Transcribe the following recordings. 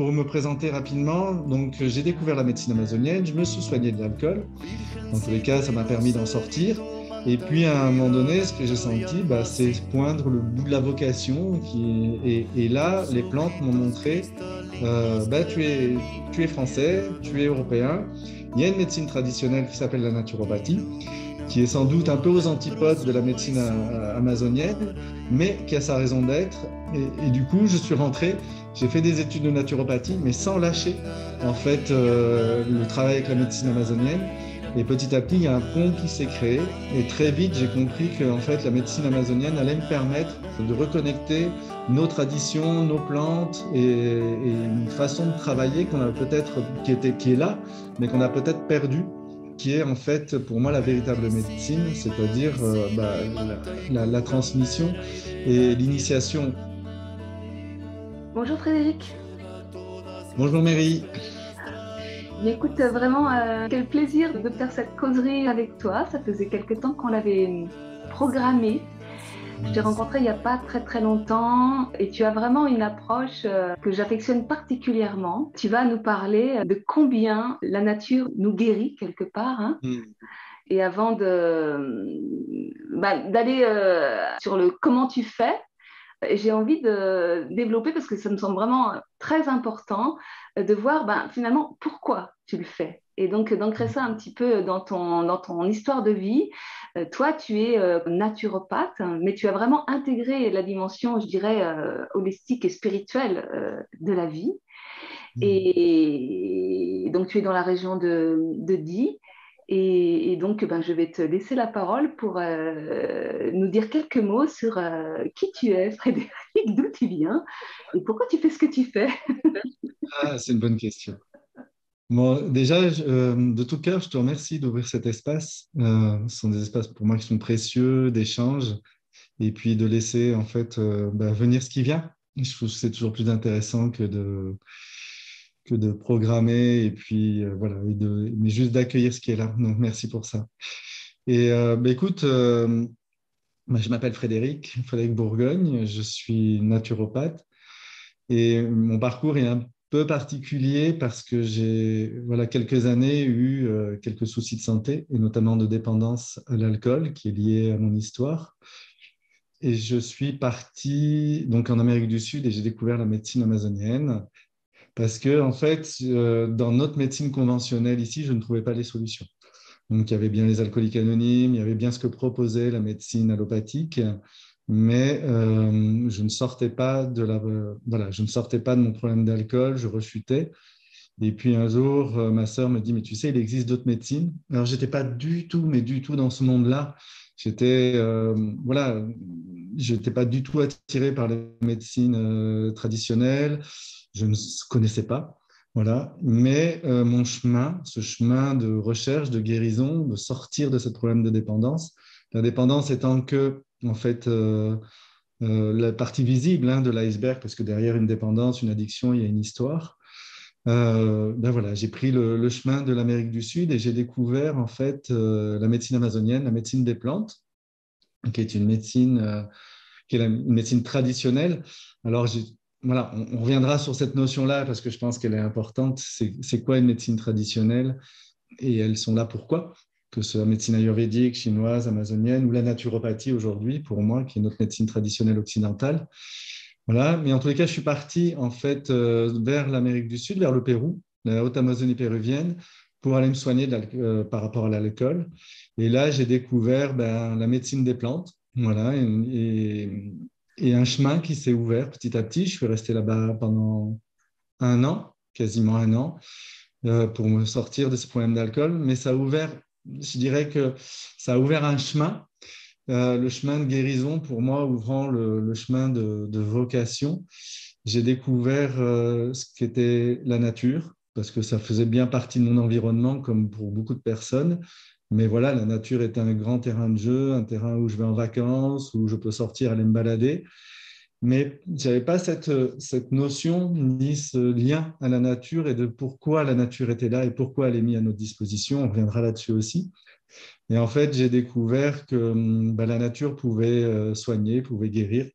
pour me présenter rapidement, donc j'ai découvert la médecine amazonienne, je me suis soigné de l'alcool. Dans tous les cas, ça m'a permis d'en sortir. Et puis à un moment donné, ce que j'ai senti, c'est poindre le bout de la vocation. Et là, les plantes m'ont montré, tu es français, tu es européen. Il y a une médecine traditionnelle qui s'appelle la naturopathie, qui est sans doute un peu aux antipodes de la médecine amazonienne, mais qui a sa raison d'être. Et du coup, je suis rentré, j'ai fait des études de naturopathie, mais sans lâcher en fait le travail avec la médecine amazonienne. Et petit à petit, il y a un pont qui s'est créé. Et très vite, j'ai compris que en fait, la médecine amazonienne allait me permettre de reconnecter nos traditions, nos plantes et une façon de travailler qu'on a peut-être, qui est là, mais qu'on a peut-être perdu, qui est en fait pour moi la véritable médecine, c'est-à-dire la transmission et l'initiation. Bonjour Frédéric. Bonjour Mary. Mais écoute, vraiment, quel plaisir de faire cette causerie avec toi. Ça faisait quelque temps qu'on l'avait programmée. Je t'ai rencontré il n'y a pas très très longtemps et tu as vraiment une approche que j'affectionne particulièrement. Tu vas nous parler de combien la nature nous guérit quelque part, hein. Mm. Et avant d'aller sur le comment tu fais, j'ai envie de développer parce que ça me semble vraiment très important de voir finalement pourquoi tu le fais. Et donc d'ancrer ça un petit peu dans ton histoire de vie. Toi, tu es naturopathe, mais tu as vraiment intégré la dimension, je dirais, holistique et spirituelle de la vie. Et donc, tu es dans la région de Die. Et donc, je vais te laisser la parole pour nous dire quelques mots sur qui tu es, Frédéric, d'où tu viens et pourquoi tu fais ce que tu fais. Ah, c'est une bonne question. Bon, déjà, de tout cœur, je te remercie d'ouvrir cet espace. Ce sont des espaces pour moi qui sont précieux, d'échange, et puis de laisser en fait venir ce qui vient. Je trouve que c'est toujours plus intéressant que de programmer et puis voilà, mais juste d'accueillir ce qui est là. Donc merci pour ça. Et écoute, je m'appelle Frédéric Bourgogne, je suis naturopathe et mon parcours est un peu particulier parce que j'ai voilà, quelques années eu quelques soucis de santé et notamment de dépendance à l'alcool qui est lié à mon histoire. Et je suis parti donc en Amérique du Sud et j'ai découvert la médecine amazonienne parce que en fait, dans notre médecine conventionnelle ici, je ne trouvais pas les solutions. Donc, il y avait bien les alcooliques anonymes, il y avait bien ce que proposait la médecine allopathique, mais je ne sortais pas voilà, je ne sortais pas de mon problème d'alcool, je rechutais. Et puis un jour, ma sœur me dit, mais tu sais, il existe d'autres médecines. Alors, j'étais pas du tout, mais du tout dans ce monde-là. J'étais, voilà, j'étais pas du tout attiré par les médecines traditionnelles. Je ne connaissais pas. Voilà. Mais mon chemin, ce chemin de recherche, de guérison, de sortir de ce problème de dépendance, la dépendance étant que, en fait, la partie visible de l'iceberg, parce que derrière une dépendance, une addiction, il y a une histoire. Voilà, j'ai pris le chemin de l'Amérique du Sud et j'ai découvert en fait la médecine amazonienne, la médecine des plantes, qui est une médecine, une médecine traditionnelle. Alors, voilà, on reviendra sur cette notion-là parce que je pense qu'elle est importante. C'est quoi une médecine traditionnelle et elles sont là pourquoi? Que ce soit la médecine ayurvédique, chinoise, amazonienne ou la naturopathie aujourd'hui, pour moi, qui est notre médecine traditionnelle occidentale. Voilà, mais en tous les cas, je suis parti en fait vers l'Amérique du Sud, vers le Pérou, la haute Amazonie péruvienne, pour aller me soigner par rapport à l'alcool. Et là, j'ai découvert la médecine des plantes, voilà, et un chemin qui s'est ouvert petit à petit. Je suis resté là-bas pendant un an, quasiment un an, pour me sortir de ce problème d'alcool. Mais ça a ouvert, je dirais que ça a ouvert un chemin, le chemin de guérison pour moi, ouvrant le chemin de vocation. J'ai découvert ce qu'était la nature, parce que ça faisait bien partie de mon environnement, comme pour beaucoup de personnes. Mais voilà, la nature est un grand terrain de jeu, un terrain où je vais en vacances, où je peux sortir, aller me balader. Mais je n'avais pas cette notion ni ce lien à la nature et de pourquoi la nature était là et pourquoi elle est mise à notre disposition. On reviendra là-dessus aussi. Et en fait, j'ai découvert que la nature pouvait soigner, pouvait guérir,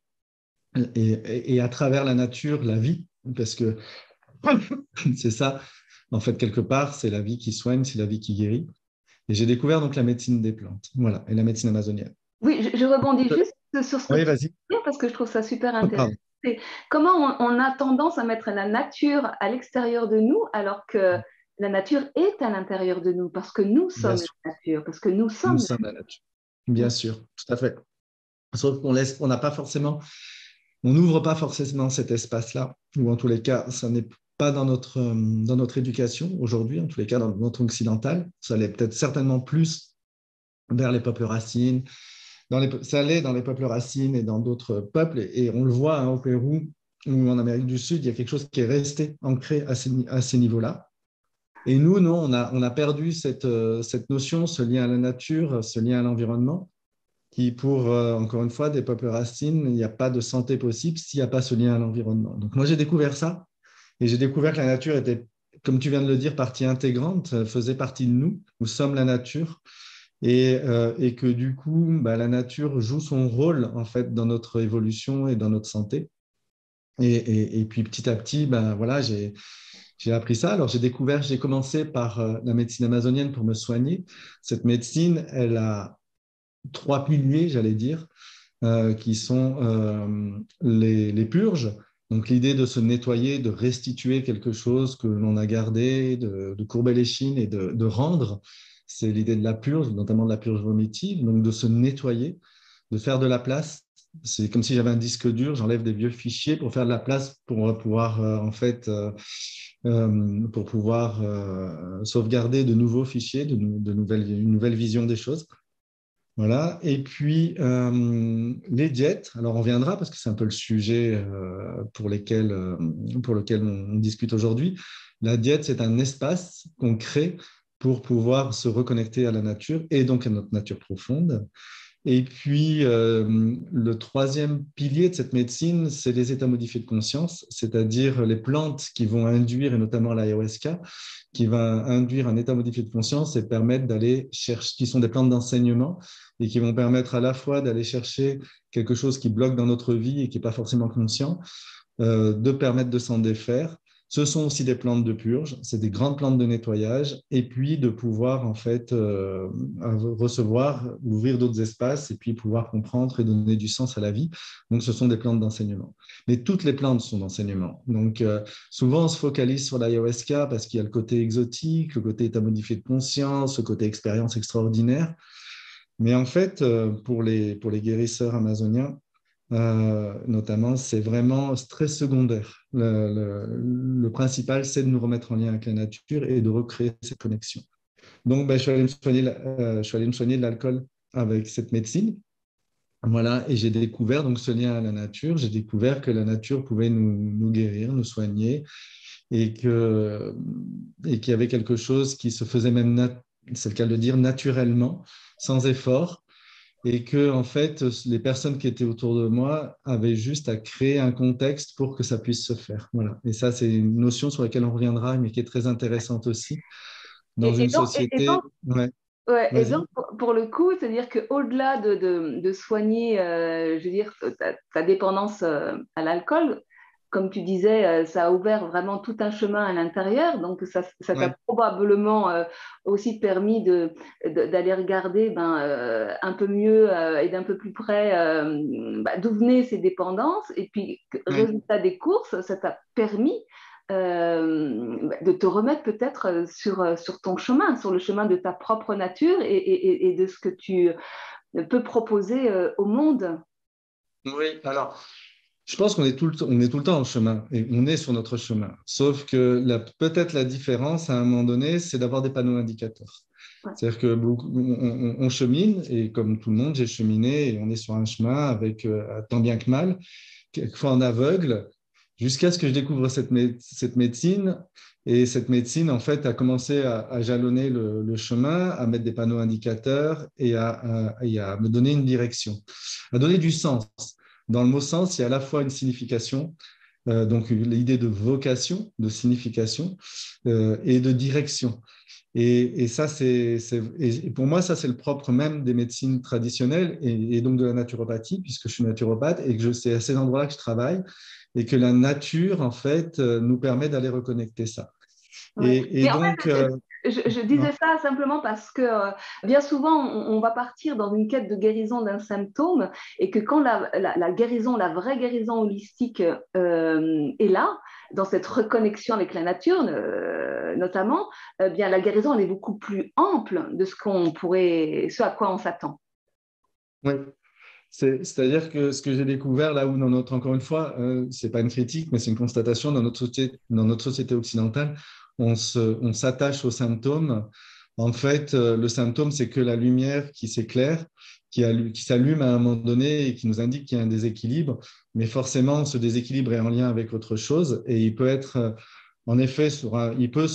et à travers la nature, la vie, parce que C'est ça, en fait, quelque part, c'est la vie qui soigne, c'est la vie qui guérit. Et j'ai découvert donc la médecine des plantes, voilà, et la médecine amazonienne. Oui, je rebondis juste sur ce que Oui, tu vas-y. dis parce que je trouve ça super intéressant. Pardon. C'est comment on a tendance à mettre la nature à l'extérieur de nous alors que la nature est à l'intérieur de nous parce que nous Bien sommes sûr, la nature, parce que nous nous sommes sommes la nature. la Bien sûr, tout à fait. Sauf qu'on laisse, on n'a pas forcément, on n'ouvre pas forcément cet espace-là, ou en tous les cas, ça n'est pas dans notre éducation aujourd'hui, en tous les cas dans notre occidentale. Ça l'est peut-être certainement plus vers les peuples racines. Ça l'est dans les peuples racines et dans d'autres peuples. Et on le voit hein, au Pérou ou en Amérique du Sud, il y a quelque chose qui est resté ancré à ces niveaux-là. Et nous, non, on a perdu cette notion, ce lien à la nature, ce lien à l'environnement qui, pour, encore une fois, des peuples racines, il n'y a pas de santé possible s'il n'y a pas ce lien à l'environnement. Donc moi, j'ai découvert ça et j'ai découvert que la nature était, comme tu viens de le dire, partie intégrante, faisait partie de nous. Nous sommes la nature et que du coup, bah, la nature joue son rôle en fait dans notre évolution et dans notre santé. Et puis petit à petit, ben, voilà, j'ai appris ça. Alors j'ai commencé par la médecine amazonienne pour me soigner. Cette médecine, elle a trois piliers, j'allais dire, qui sont les purges. Donc l'idée de se nettoyer, de restituer quelque chose que l'on a gardé, de courber les chines et de rendre. C'est l'idée de la purge, notamment de la purge vomitive, donc de se nettoyer, de faire de la place. C'est comme si j'avais un disque dur, j'enlève des vieux fichiers pour faire de la place pour pouvoir pour pouvoir sauvegarder de nouveaux fichiers, une nouvelle vision des choses. Voilà. Et puis, les diètes, alors on viendra parce que c'est un peu le sujet pour lequel on discute aujourd'hui. La diète, c'est un espace qu'on crée pour pouvoir se reconnecter à la nature et donc à notre nature profonde. Et puis, le troisième pilier de cette médecine, c'est les états modifiés de conscience, c'est-à-dire les plantes qui vont induire, et notamment l'ayahuasca, qui va induire un état modifié de conscience et permettre d'aller chercher, qui sont des plantes d'enseignement et qui vont permettre à la fois d'aller chercher quelque chose qui bloque dans notre vie et qui n'est pas forcément conscient, de permettre de s'en défaire. Ce sont aussi des plantes de purge, c'est des grandes plantes de nettoyage, et puis de pouvoir en fait recevoir, ouvrir d'autres espaces, et puis pouvoir comprendre et donner du sens à la vie. Donc, ce sont des plantes d'enseignement. Mais toutes les plantes sont d'enseignement. Donc, souvent, on se focalise sur l'ayahuasca parce qu'il y a le côté exotique, le côté état modifié de conscience, le côté expérience extraordinaire. Mais en fait, pour les guérisseurs amazoniens, notamment, c'est vraiment très secondaire. Le principal, c'est de nous remettre en lien avec la nature et de recréer cette connexion. Donc, ben, je suis allé me soigner de l'alcool avec cette médecine. Voilà, et j'ai découvert donc ce lien à la nature. J'ai découvert que la nature pouvait nous guérir, nous soigner, et qu'il y avait quelque chose qui se faisait même, c'est le cas de le dire, naturellement, sans effort et que en fait les personnes qui étaient autour de moi avaient juste à créer un contexte pour que ça puisse se faire. Voilà. Et ça, c'est une notion sur laquelle on reviendra, mais qui est très intéressante aussi dans et une donc, société. Ouais, ouais, et vas-y. donc pour le coup, c'est-à-dire qu'au-delà de soigner, je veux dire, ta dépendance à l'alcool, comme tu disais, ça a ouvert vraiment tout un chemin à l'intérieur. Donc ça t'a Ouais, probablement aussi permis d'aller regarder ben, un peu mieux et d'un peu plus près d'où venaient ces dépendances. Et puis, ouais. résultat des courses, ça t'a permis de te remettre peut-être sur ton chemin, sur le chemin de ta propre nature et de ce que tu peux proposer au monde. Oui, alors, je pense on est tout le temps en chemin et on est sur notre chemin. Sauf que peut-être la différence à un moment donné, c'est d'avoir des panneaux indicateurs. Ouais. C'est-à-dire que on chemine et comme tout le monde, j'ai cheminé et on est sur un chemin avec tant bien que mal, quelquefois en aveugle, jusqu'à ce que je découvre cette médecine. Et cette médecine, en fait, a commencé à jalonner le chemin, à mettre des panneaux indicateurs et à me donner une direction, à donner du sens. Dans le mot sens, il y a à la fois une signification, donc l'idée de vocation, de signification et de direction. Et ça, et pour moi, ça, c'est le propre même des médecines traditionnelles et donc de la naturopathie, puisque je suis naturopathe et que c'est à ces endroits-là que je travaille. et que la nature, en fait, nous permet d'aller reconnecter ça. Ouais. Et Mais en donc, fait, je disais ça simplement parce que bien souvent, on va partir dans une quête de guérison d'un symptôme et que quand la guérison, la vraie guérison holistique est là, dans cette reconnexion avec la nature notamment, bien la guérison, elle est beaucoup plus ample de ce à quoi on s'attend. ouais. C'est-à-dire que ce que j'ai découvert là où encore une fois, c'est pas une critique, mais c'est une constatation dans notre société occidentale, on s'attache aux symptômes. En fait, le symptôme, c'est que la lumière qui s'éclaire, qui s'allume à un moment donné et qui nous indique qu'il y a un déséquilibre. Mais forcément, ce déséquilibre est en lien avec autre chose et il peut être en effet, il peut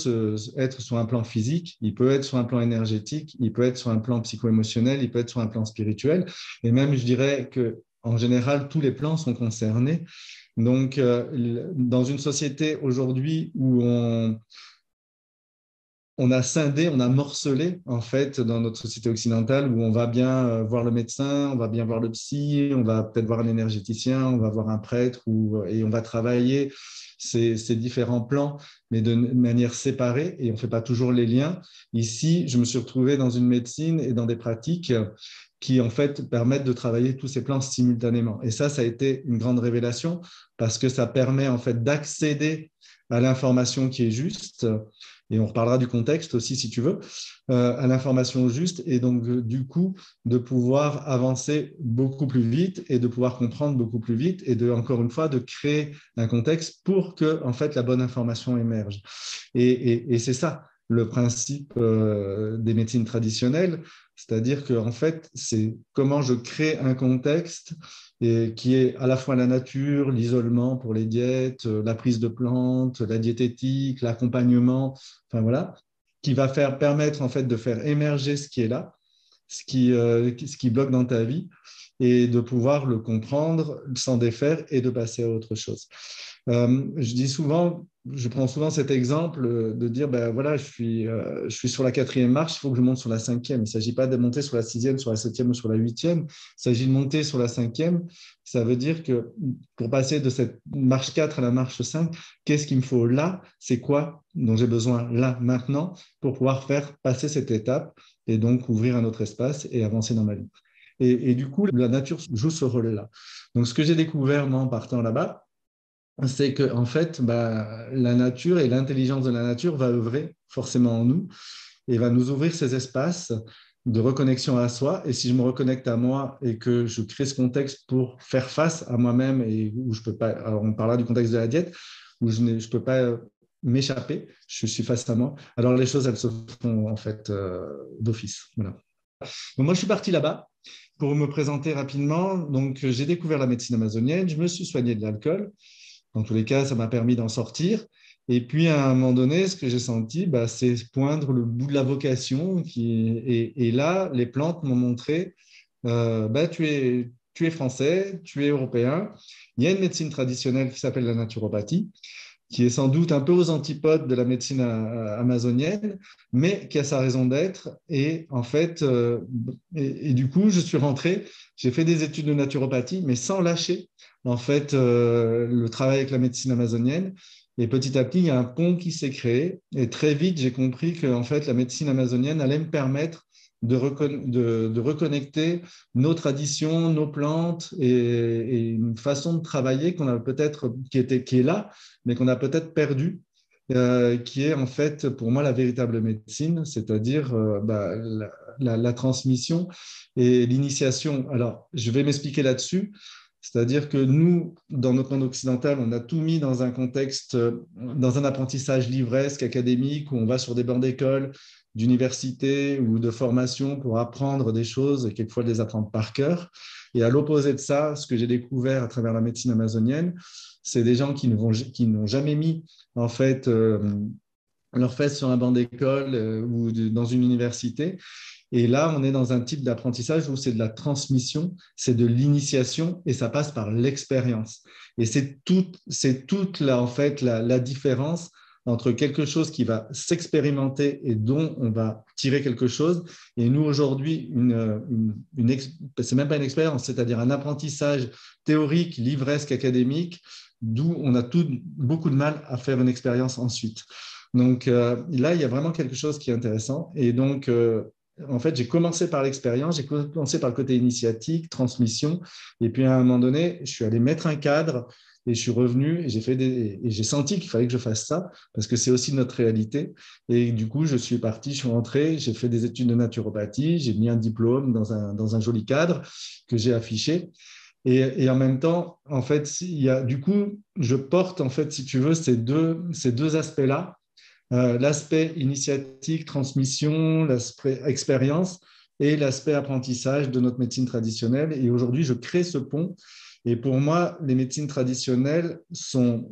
être sur un plan physique, il peut être sur un plan énergétique, il peut être sur un plan psycho-émotionnel, il peut être sur un plan spirituel. Et même, je dirais que en général, tous les plans sont concernés. Donc, dans une société aujourd'hui où on a scindé, on a morcelé, en fait, dans notre société occidentale, où on va bien voir le médecin, on va bien voir le psy, on va peut-être voir un énergéticien, on va voir un prêtre, et on va travailler ces différents plans, mais de manière séparée, et on ne fait pas toujours les liens. Ici, je me suis retrouvé dans une médecine et dans des pratiques qui, en fait, permettent de travailler tous ces plans simultanément. Et ça a été une grande révélation, parce que ça permet, en fait, d'accéder à l'information qui est juste, et on reparlera du contexte aussi si tu veux, à l'information juste et donc du coup de pouvoir avancer beaucoup plus vite et de pouvoir comprendre beaucoup plus vite et encore une fois de créer un contexte pour que en fait la bonne information émerge. Et c'est ça le principe des médecines traditionnelles, c'est-à-dire que en fait c'est comment je crée un contexte et qui est à la fois la nature, l'isolement pour les diètes, la prise de plantes, la diététique, l'accompagnement, enfin voilà, qui va permettre en fait de faire émerger ce qui est là, ce qui bloque dans ta vie et de pouvoir le comprendre, s'en défaire et de passer à autre chose. Je prends souvent cet exemple de dire, ben voilà, je suis sur la 4e marche, il faut que je monte sur la 5e. Il ne s'agit pas de monter sur la 6e, sur la 7e ou sur la 8e. Il s'agit de monter sur la 5e. Ça veut dire que pour passer de cette marche 4 à la marche 5, qu'est-ce qu'il me faut là? C'est quoi dont j'ai besoin là, maintenant, pour pouvoir faire passer cette étape et donc ouvrir un autre espace et avancer dans ma vie. Et du coup, la nature joue ce rôle-là. Donc, ce que j'ai découvert en partant là-bas, c'est que en fait, bah, la nature et l'intelligence de la nature va œuvrer forcément en nous et va nous ouvrir ces espaces de reconnexion à soi. Et si je me reconnecte à moi et que je crée ce contexte pour faire face à moi-même et où je peux pas, alors on parlera du contexte de la diète, où je ne peux pas m'échapper, je suis face à moi, alors les choses, elles se font en fait d'office. Voilà. Donc moi, je suis parti là-bas pour me présenter rapidement. Donc, j'ai découvert la médecine amazonienne, je me suis soigné de l'alcool. Dans tous les cas, ça m'a permis d'en sortir. Et puis, à un moment donné, ce que j'ai senti, bah, c'est poindre le bout de la vocation. Et là, les plantes m'ont montré, bah, tu es français, tu es européen. Il y a une médecine traditionnelle qui s'appelle la naturopathie, qui est sans doute un peu aux antipodes de la médecine amazonienne, mais qui a sa raison d'être. Et en fait, et du coup, je suis rentré, j'ai fait des études de naturopathie, mais sans lâcher en fait le travail avec la médecine amazonienne. Et petit à petit, il y a un pont qui s'est créé. Et très vite, j'ai compris que en fait, la médecine amazonienne allait me permettre de reconnecter nos traditions, nos plantes et une façon de travailler qu'on a peut-être qui est là, mais qu'on a peut-être perdu, qui est en fait pour moi la véritable médecine, c'est-à-dire bah, la transmission et l'initiation. Alors, je vais m'expliquer là-dessus. C'est-à-dire que nous, dans notre monde occidental, on a tout mis dans un contexte, dans un apprentissage livresque, académique, où on va sur des bancs d'école, d'université ou de formation pour apprendre des choses et quelquefois les apprendre par cœur. Et à l'opposé de ça, ce que j'ai découvert à travers la médecine amazonienne, c'est des gens qui n'ont jamais mis en fait leurs fesses sur un banc d'école ou dans une université. Et là, on est dans un type d'apprentissage où c'est de la transmission, c'est de l'initiation et ça passe par l'expérience. Et c'est toute la, en fait, la différence entre quelque chose qui va s'expérimenter et dont on va tirer quelque chose. Et nous, aujourd'hui, c'est même pas une expérience, c'est-à-dire un apprentissage théorique, livresque, académique, d'où on a beaucoup de mal à faire une expérience ensuite. Donc là, il y a vraiment quelque chose qui est intéressant. Et donc, en fait, j'ai commencé par l'expérience, j'ai commencé par le côté initiatique, transmission. Et puis, à un moment donné, je suis allé mettre un cadre et je suis revenu et j'ai senti qu'il fallait que je fasse ça parce que c'est aussi notre réalité. Et du coup, je suis parti, je suis rentré, j'ai fait des études de naturopathie, j'ai mis un diplôme dans un joli cadre que j'ai affiché. Et en même temps, en fait, du coup, je porte, en fait, si tu veux, ces deux aspects-là, l'aspect initiatique, transmission, l'aspect expérience et l'aspect apprentissage de notre médecine traditionnelle. Et aujourd'hui, je crée ce pont. Et pour moi, les médecines traditionnelles ont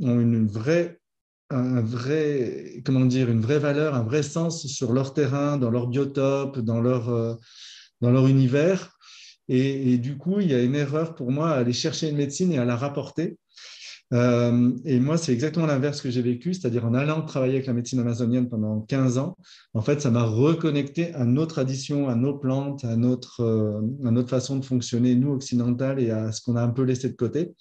comment dire, une vraie valeur, un vrai sens sur leur terrain, dans leur biotope, dans leur univers. Et du coup, il y a une erreur pour moi à aller chercher une médecine et à la rapporter. Et moi, c'est exactement l'inverse que j'ai vécu, c'est-à-dire en allant travailler avec la médecine amazonienne pendant 15 ans, en fait, ça m'a reconnecté à nos traditions, à nos plantes, à notre façon de fonctionner, nous, occidentales, et à ce qu'on a un peu laissé de côté.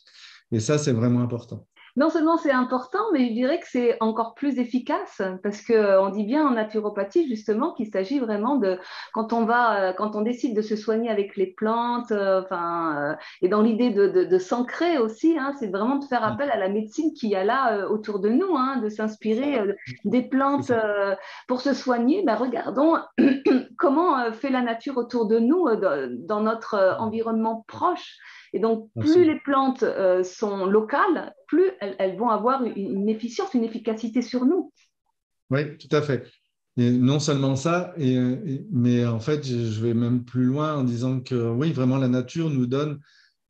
Et ça, c'est vraiment important. Non seulement c'est important, mais je dirais que c'est encore plus efficace parce qu'on dit bien en naturopathie justement qu'il s'agit vraiment de quand on décide de se soigner avec les plantes, et dans l'idée de s'ancrer aussi, hein, c'est vraiment de faire appel à la médecine qu'il y a là autour de nous, hein, de s'inspirer des plantes pour se soigner. Ben, regardons comment fait la nature autour de nous dans notre environnement proche. Et donc, plus Absolument. les plantes sont locales, plus elles vont avoir une efficience, une efficacité sur nous. Oui, tout à fait. Et non seulement ça, mais en fait, je vais même plus loin en disant que oui, vraiment, la nature nous donne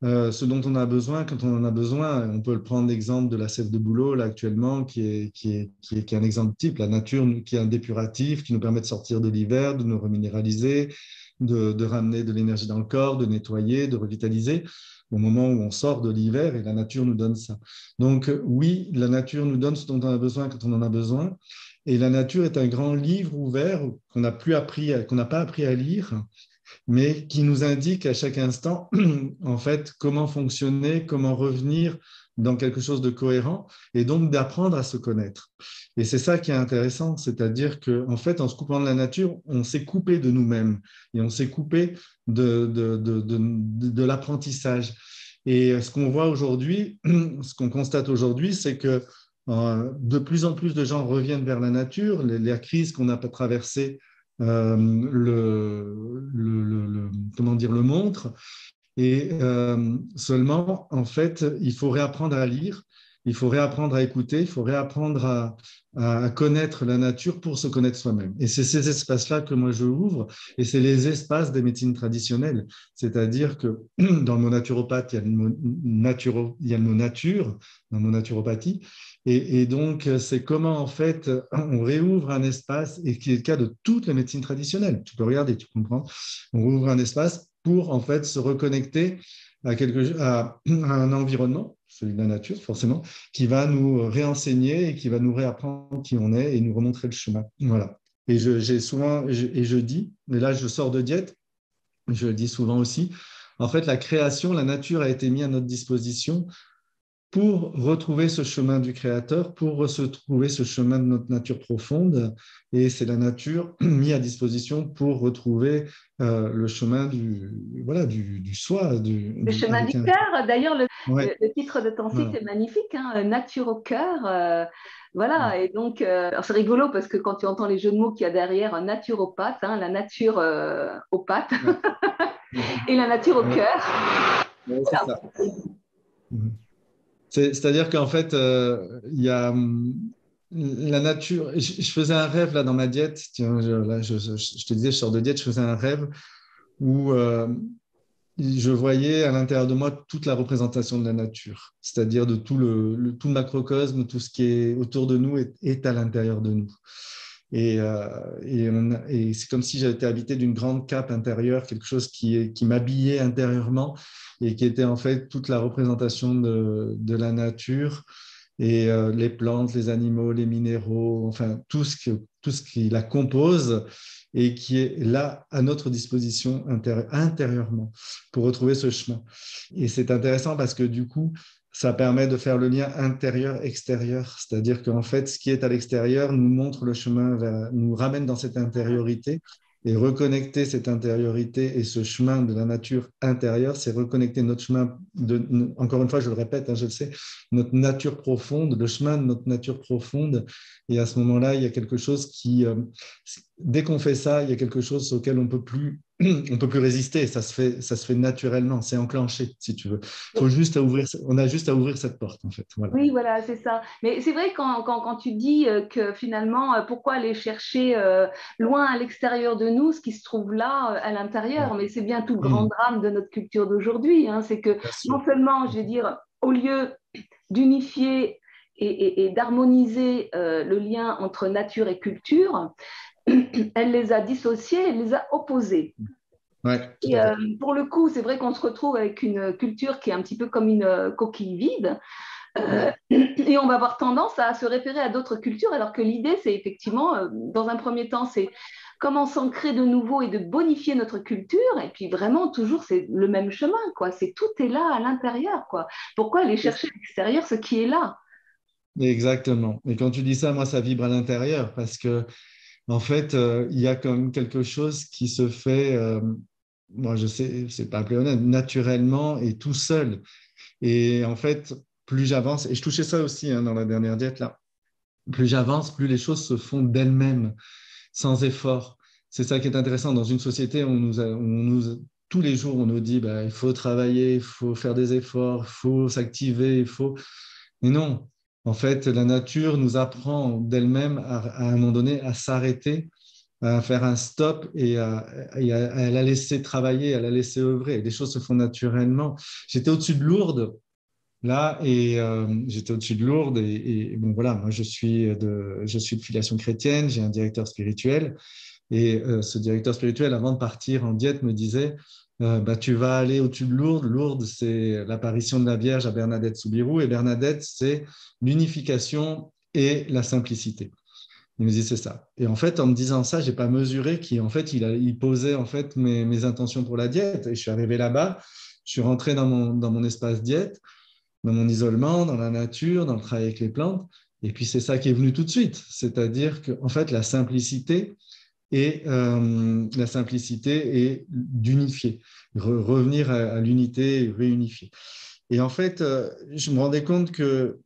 ce dont on a besoin quand on en a besoin. On peut le prendre l'exemple de la sève de bouleau, là, actuellement, qui est un exemple type. La nature qui est un dépuratif, qui nous permet de sortir de l'hiver, de nous reminéraliser, de ramener de l'énergie dans le corps, de nettoyer, de revitaliser au moment où on sort de l'hiver, et la nature nous donne ça. Donc oui, la nature nous donne ce dont on a besoin quand on en a besoin. Et la nature est un grand livre ouvert qu'on n'a pas appris à lire, mais qui nous indique à chaque instant, en fait, comment fonctionner, comment revenir dans quelque chose de cohérent, et donc d'apprendre à se connaître. Et c'est ça qui est intéressant, c'est-à-dire qu'en fait, en se coupant de la nature, on s'est coupé de nous-mêmes, et on s'est coupé de l'apprentissage. Et ce qu'on voit aujourd'hui, ce qu'on constate aujourd'hui, c'est que de plus en plus de gens reviennent vers la nature. La crise qu'on a traversée comment dire, le montre. Et seulement, en fait, il faut réapprendre à lire, il faut réapprendre à écouter, il faut réapprendre à connaître la nature pour se connaître soi-même. Et c'est ces espaces-là que moi je ouvre, et c'est les espaces des médecines traditionnelles. C'est-à-dire que dans le mot naturopathe, il y a il y a le mot nature, dans le mot naturopathie. Et donc, c'est comment, en fait, on réouvre un espace, et qui est le cas de toutes les médecines traditionnelles. Tu peux regarder, tu comprends. On rouvre un espace pour, en fait, se reconnecter à un environnement, celui de la nature, forcément, qui va nous réenseigner et qui va nous réapprendre qui on est et nous remontrer le chemin. Voilà. Et j'ai souvent, et je dis, mais là, je sors de diète, je le dis souvent aussi, en fait, la création, la nature a été mise à notre disposition pour retrouver ce chemin du Créateur, pour retrouver ce chemin de notre nature profonde. Et c'est la nature mise à disposition pour retrouver le chemin voilà, du soi. Le chemin du cœur, d'ailleurs, Ouais, le titre de ton site voilà. est magnifique, hein, Nature au cœur. Voilà, Ouais. et donc, alors c'est rigolo parce que quand tu entends les jeux de mots qu'il y a derrière, un naturopathe, hein, la nature aux pattes Ouais. et la nature au Ouais. cœur. Ouais, c'est ça. Mhm. C'est-à-dire qu'en fait, il y a la nature. Je faisais un rêve là dans ma diète. Tiens, je te disais, je sors de diète, je faisais un rêve où je voyais à l'intérieur de moi toute la représentation de la nature, c'est-à-dire de tout le macrocosme, tout ce qui est autour de nous est à l'intérieur de nous. Et c'est comme si j'avais été habité d'une grande cape intérieure, quelque chose qui m'habillait intérieurement et qui était en fait toute la représentation de la nature et les plantes, les animaux, les minéraux, enfin tout ce qui la compose et qui est là à notre disposition intérieurement pour retrouver ce chemin. Et c'est intéressant parce que du coup, ça permet de faire le lien intérieur-extérieur. C'est-à-dire qu'en fait, ce qui est à l'extérieur nous montre le chemin, nous ramène dans cette intériorité. Et reconnecter cette intériorité et ce chemin de la nature intérieure, c'est reconnecter notre chemin, encore une fois, je le répète, hein, je le sais, notre nature profonde, le chemin de notre nature profonde. Et à ce moment-là, il y a quelque chose dès qu'on fait ça, il y a quelque chose auquel on peut plus résister. Ça se fait naturellement, c'est enclenché, si tu veux. On a juste à ouvrir cette porte, en fait. Voilà. Oui, voilà, c'est ça. Mais c'est vrai quand tu dis que finalement, pourquoi aller chercher loin à l'extérieur de nous ce qui se trouve là à l'intérieur, mais c'est bien tout le grand drame de notre culture d'aujourd'hui, hein, c'est que Bien sûr. non seulement, je veux dire, au lieu d'unifier et d'harmoniser le lien entre nature et culture, elle les a dissociés, elle les a opposés. Ouais, tout Et à fait. pour le coup, c'est vrai qu'on se retrouve avec une culture qui est un petit peu comme une coquille vide. Et on va avoir tendance à se référer à d'autres cultures, alors que l'idée, c'est effectivement, dans un premier temps, c'est comment s'ancrer de nouveau et de bonifier notre culture. Et puis vraiment, toujours, c'est le même chemin, quoi. C'est tout est là à l'intérieur, quoi. Pourquoi aller chercher à l'extérieur ce qui est là? Exactement. Et quand tu dis ça, moi, ça vibre à l'intérieur parce que, en fait, il y a quand même quelque chose qui se fait, moi, je sais, c'est pas appelé honnête, naturellement et tout seul. Et en fait, plus j'avance, et je touchais ça aussi hein, dans la dernière diète, là, plus j'avance, plus les choses se font d'elles-mêmes, sans effort. C'est ça qui est intéressant. Dans une société, tous les jours, on nous dit, bah, il faut travailler, il faut faire des efforts, il faut s'activer, il faut... Mais non, en fait, la nature nous apprend d'elle-même à un moment donné à s'arrêter, à faire un stop à la laisser travailler, à la laisser œuvrer. Les choses se font naturellement. J'étais au-dessus de Lourdes, là, et j'étais au-dessus de Lourdes, et bon, voilà, moi, je suis de filiation chrétienne, j'ai un directeur spirituel, et ce directeur spirituel, avant de partir en diète, me disait bah, tu vas aller au-dessus de Lourdes. Lourdes, c'est l'apparition de la Vierge à Bernadette Soubirous. Et Bernadette, c'est l'unification et la simplicité. Il me dit c'est ça. Et en fait, en me disant ça, j'ai pas mesuré qu'en fait, il posait en fait mes intentions pour la diète. Et je suis arrivé là-bas, je suis rentré dans mon espace diète, dans mon isolement, dans la nature, dans le travail avec les plantes. Et puis, c'est ça qui est venu tout de suite. C'est-à-dire que, en fait, la simplicité est d'unifier, revenir à l'unité et réunifier. Et en fait, je me rendais compte que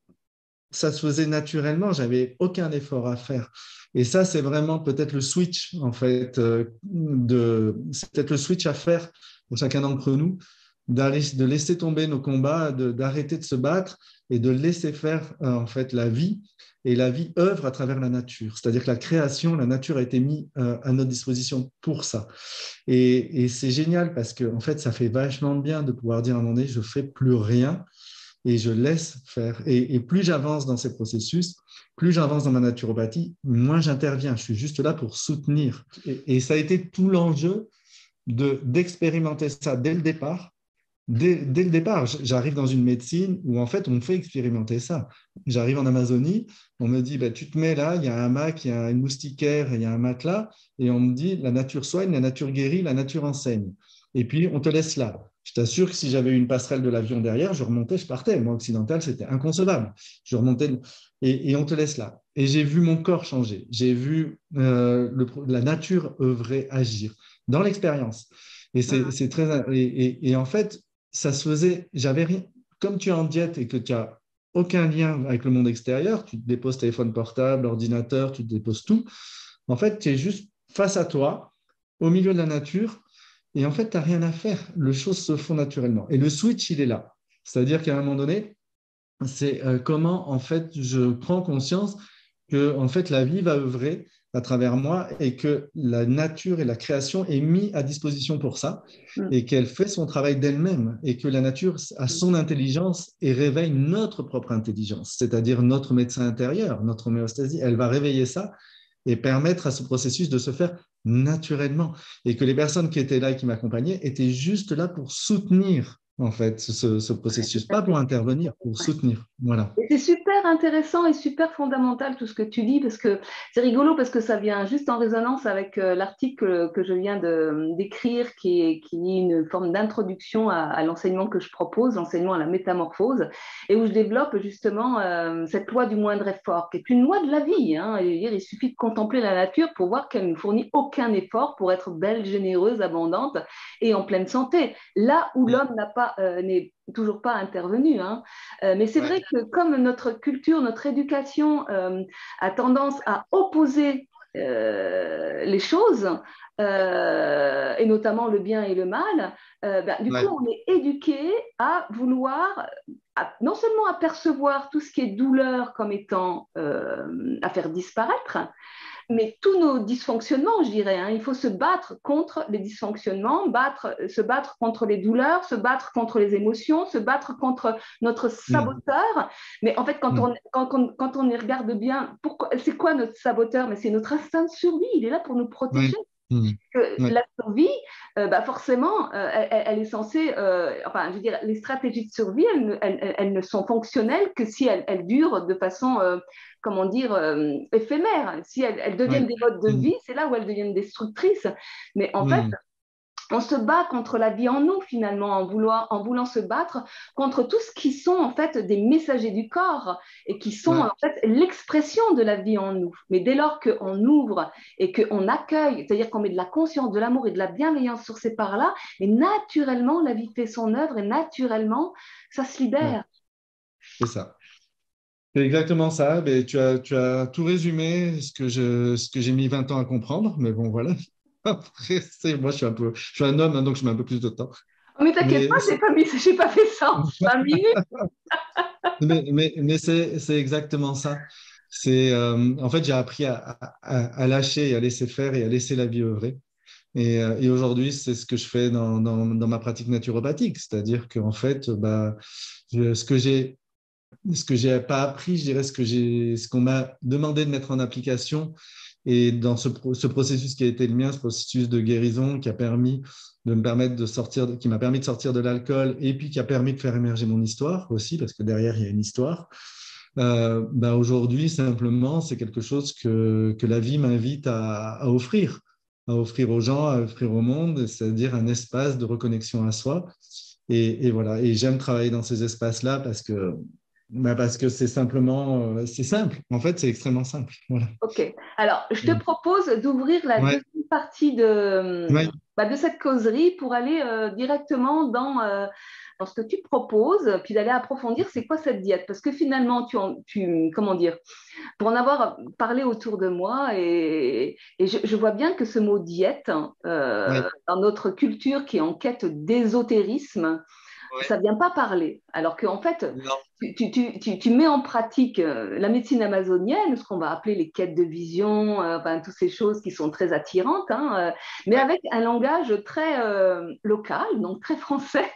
ça se faisait naturellement, j'avais aucun effort à faire. Et ça, c'est vraiment peut-être le switch, en fait, c'est peut-être le switch à faire pour chacun d'entre nous, de laisser tomber nos combats, d'arrêter de se battre et de laisser faire, en fait, la vie. Et la vie œuvre à travers la nature. C'est-à-dire que la création, la nature a été mise à notre disposition pour ça. Et c'est génial parce que, en fait, ça fait vachement de bien de pouvoir dire à un moment donné, je ne fais plus rien et je laisse faire. Et plus j'avance dans ces processus, plus j'avance dans ma naturopathie, moins j'interviens. Je suis juste là pour soutenir. Et ça a été tout l'enjeu d'expérimenter ça dès le départ. Dès le départ, j'arrive dans une médecine où en fait on me fait expérimenter ça. J'arrive en Amazonie, on me dit bah, tu te mets là, il y a un hamac, il y a une moustiquaire, il y a un matelas, et on me dit la nature soigne, la nature guérit, la nature enseigne. Et puis on te laisse là. Je t'assure que si j'avais eu une passerelle de l'avion derrière, je remontais, je partais. Moi, occidental, c'était inconcevable. Je remontais et on te laisse là. Et j'ai vu mon corps changer. J'ai vu la nature œuvrer, agir dans l'expérience. Et c'est très. Et en fait, ça se faisait. J'avais rien. Comme tu es en diète et que tu n'as aucun lien avec le monde extérieur, tu te déposes téléphone portable, ordinateur, tu te déposes tout. En fait, tu es juste face à toi, au milieu de la nature. Et en fait, tu n'as rien à faire. Les choses se font naturellement. Et le switch, il est là. C'est-à-dire qu'à un moment donné, c'est comment, en fait, je prends conscience que, en fait, la vie va œuvrer à travers moi et que la nature et la création est mise à disposition pour ça et qu'elle fait son travail d'elle-même et que la nature a son intelligence et réveille notre propre intelligence, c'est-à-dire notre médecin intérieur, notre homéostasie. Elle va réveiller ça et permettre à ce processus de se faire naturellement. Et que les personnes qui étaient là et qui m'accompagnaient étaient juste là pour soutenir en fait, ce processus, pas pour intervenir, pour soutenir. Voilà. Et c'est super intéressant et super fondamental tout ce que tu dis parce que c'est rigolo parce que ça vient juste en résonance avec l'article que je viens d'écrire qui est une forme d'introduction à l'enseignement que je propose, l'enseignement à la métamorphose et où je développe justement cette loi du moindre effort qui est une loi de la vie. Hein. Il suffit de contempler la nature pour voir qu'elle ne fournit aucun effort pour être belle, généreuse, abondante et en pleine santé. Là où l'homme n'est toujours pas intervenu. Hein. Mais c'est vrai Ouais. que comme notre culture, notre éducation a tendance à opposer les choses, et notamment le bien et le mal, du coup, Ouais. on est éduqué à vouloir non seulement apercevoir tout ce qui est douleur comme étant à faire disparaître, mais tous nos dysfonctionnements, je dirais, hein, il faut se battre contre les dysfonctionnements, se battre contre les douleurs, se battre contre les émotions, se battre contre notre Mm. saboteur. Mais en fait, Mm. quand on y regarde bien, c'est quoi notre saboteur? Mais c'est notre instinct de survie, il est là pour nous Ouais. protéger. Mm. Ouais. La survie, forcément, elle est censée, enfin, je veux dire, les stratégies de survie, elles ne sont fonctionnelles que si elles durent de façon, comment dire, éphémère. Si elles deviennent Ouais. des modes de Mm. vie, c'est là où elles deviennent destructrices. Mais en fait, Mm. on se bat contre la vie en nous finalement en voulant se battre contre tout ce qui sont en fait des messagers du corps et qui sont Ouais. en fait l'expression de la vie en nous. Mais dès lors qu'on ouvre et qu'on accueille, c'est-à-dire qu'on met de la conscience, de l'amour et de la bienveillance sur ces parts-là, et naturellement la vie fait son œuvre et naturellement ça se Ouais. libère. C'est ça. C'est exactement ça. Mais tu as tout résumé, ce que j'ai mis 20 ans à comprendre. Mais bon, voilà. Après, moi, je suis un homme, hein, donc je mets un peu plus de temps. Oh, mais t'inquiète pas, Mais, j'ai pas fait ça en 5 minutes. mais c'est exactement ça. En fait, j'ai appris à lâcher et à laisser faire et à laisser la vie œuvrer. Et aujourd'hui, c'est ce que je fais dans ma pratique naturopathique. C'est-à-dire qu'en fait, ce que j'ai pas appris, je dirais ce qu'on m'a demandé de mettre en application. Et dans ce processus qui a été le mien, ce processus de guérison qui a permis de me permettre de sortir, qui m'a permis de sortir de l'alcool et puis qui a permis de faire émerger mon histoire aussi, parce que derrière, il y a une histoire. Aujourd'hui, simplement, c'est quelque chose que la vie m'invite à offrir aux gens, à offrir au monde, c'est-à-dire un espace de reconnexion à soi. Et voilà. Et j'aime travailler dans ces espaces-là parce que c'est simplement, c'est simple. En fait, c'est extrêmement simple. Voilà. Ok. Alors, je te propose d'ouvrir la Ouais, deuxième partie ouais, de cette causerie pour aller directement dans ce que tu proposes, puis d'aller approfondir c'est quoi cette diète. Parce que finalement, comment dire, pour en avoir parlé autour de moi, et je vois bien que ce mot diète, ouais, dans notre culture qui est en quête d'ésotérisme, ouais. ça ne vient pas parler. Alors qu'en fait, Non. tu mets en pratique la médecine amazonienne, ce qu'on va appeler les quêtes de vision, toutes ces choses qui sont très attirantes, hein, mais Ouais, avec un langage très local, donc très français,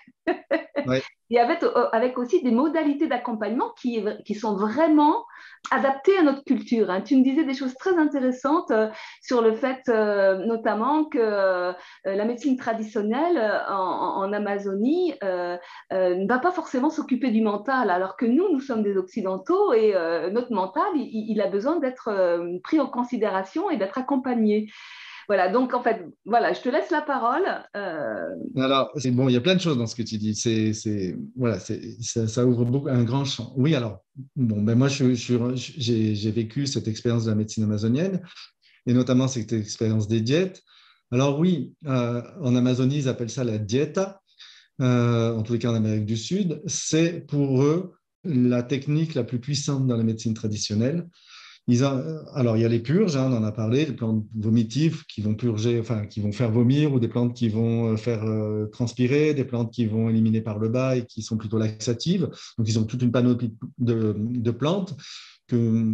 ouais. et avec aussi des modalités d'accompagnement qui sont vraiment adaptées à notre culture. Hein. Tu me disais des choses très intéressantes sur le fait notamment que la médecine traditionnelle en Amazonie ne va pas forcément s'occuper du mental, alors que nous sommes des Occidentaux et notre mental, il a besoin d'être pris en considération et d'être accompagné. Voilà, donc en fait, voilà, je te laisse la parole. Alors, bon, il y a plein de choses dans ce que tu dis. Voilà, ça ouvre un grand champ. Oui, alors, bon, moi, j'ai vécu cette expérience de la médecine amazonienne et notamment cette expérience des diètes. Alors oui, en Amazonie, ils appellent ça la dieta, en tous les cas en Amérique du Sud. C'est pour eux la technique la plus puissante dans la médecine traditionnelle. Alors, il y a les purges, hein, on en a parlé, les plantes vomitives qui vont purger, enfin, qui vont faire vomir, ou des plantes qui vont faire transpirer, des plantes qui vont éliminer par le bas et qui sont plutôt laxatives. Donc, ils ont toute une panoplie de plantes que,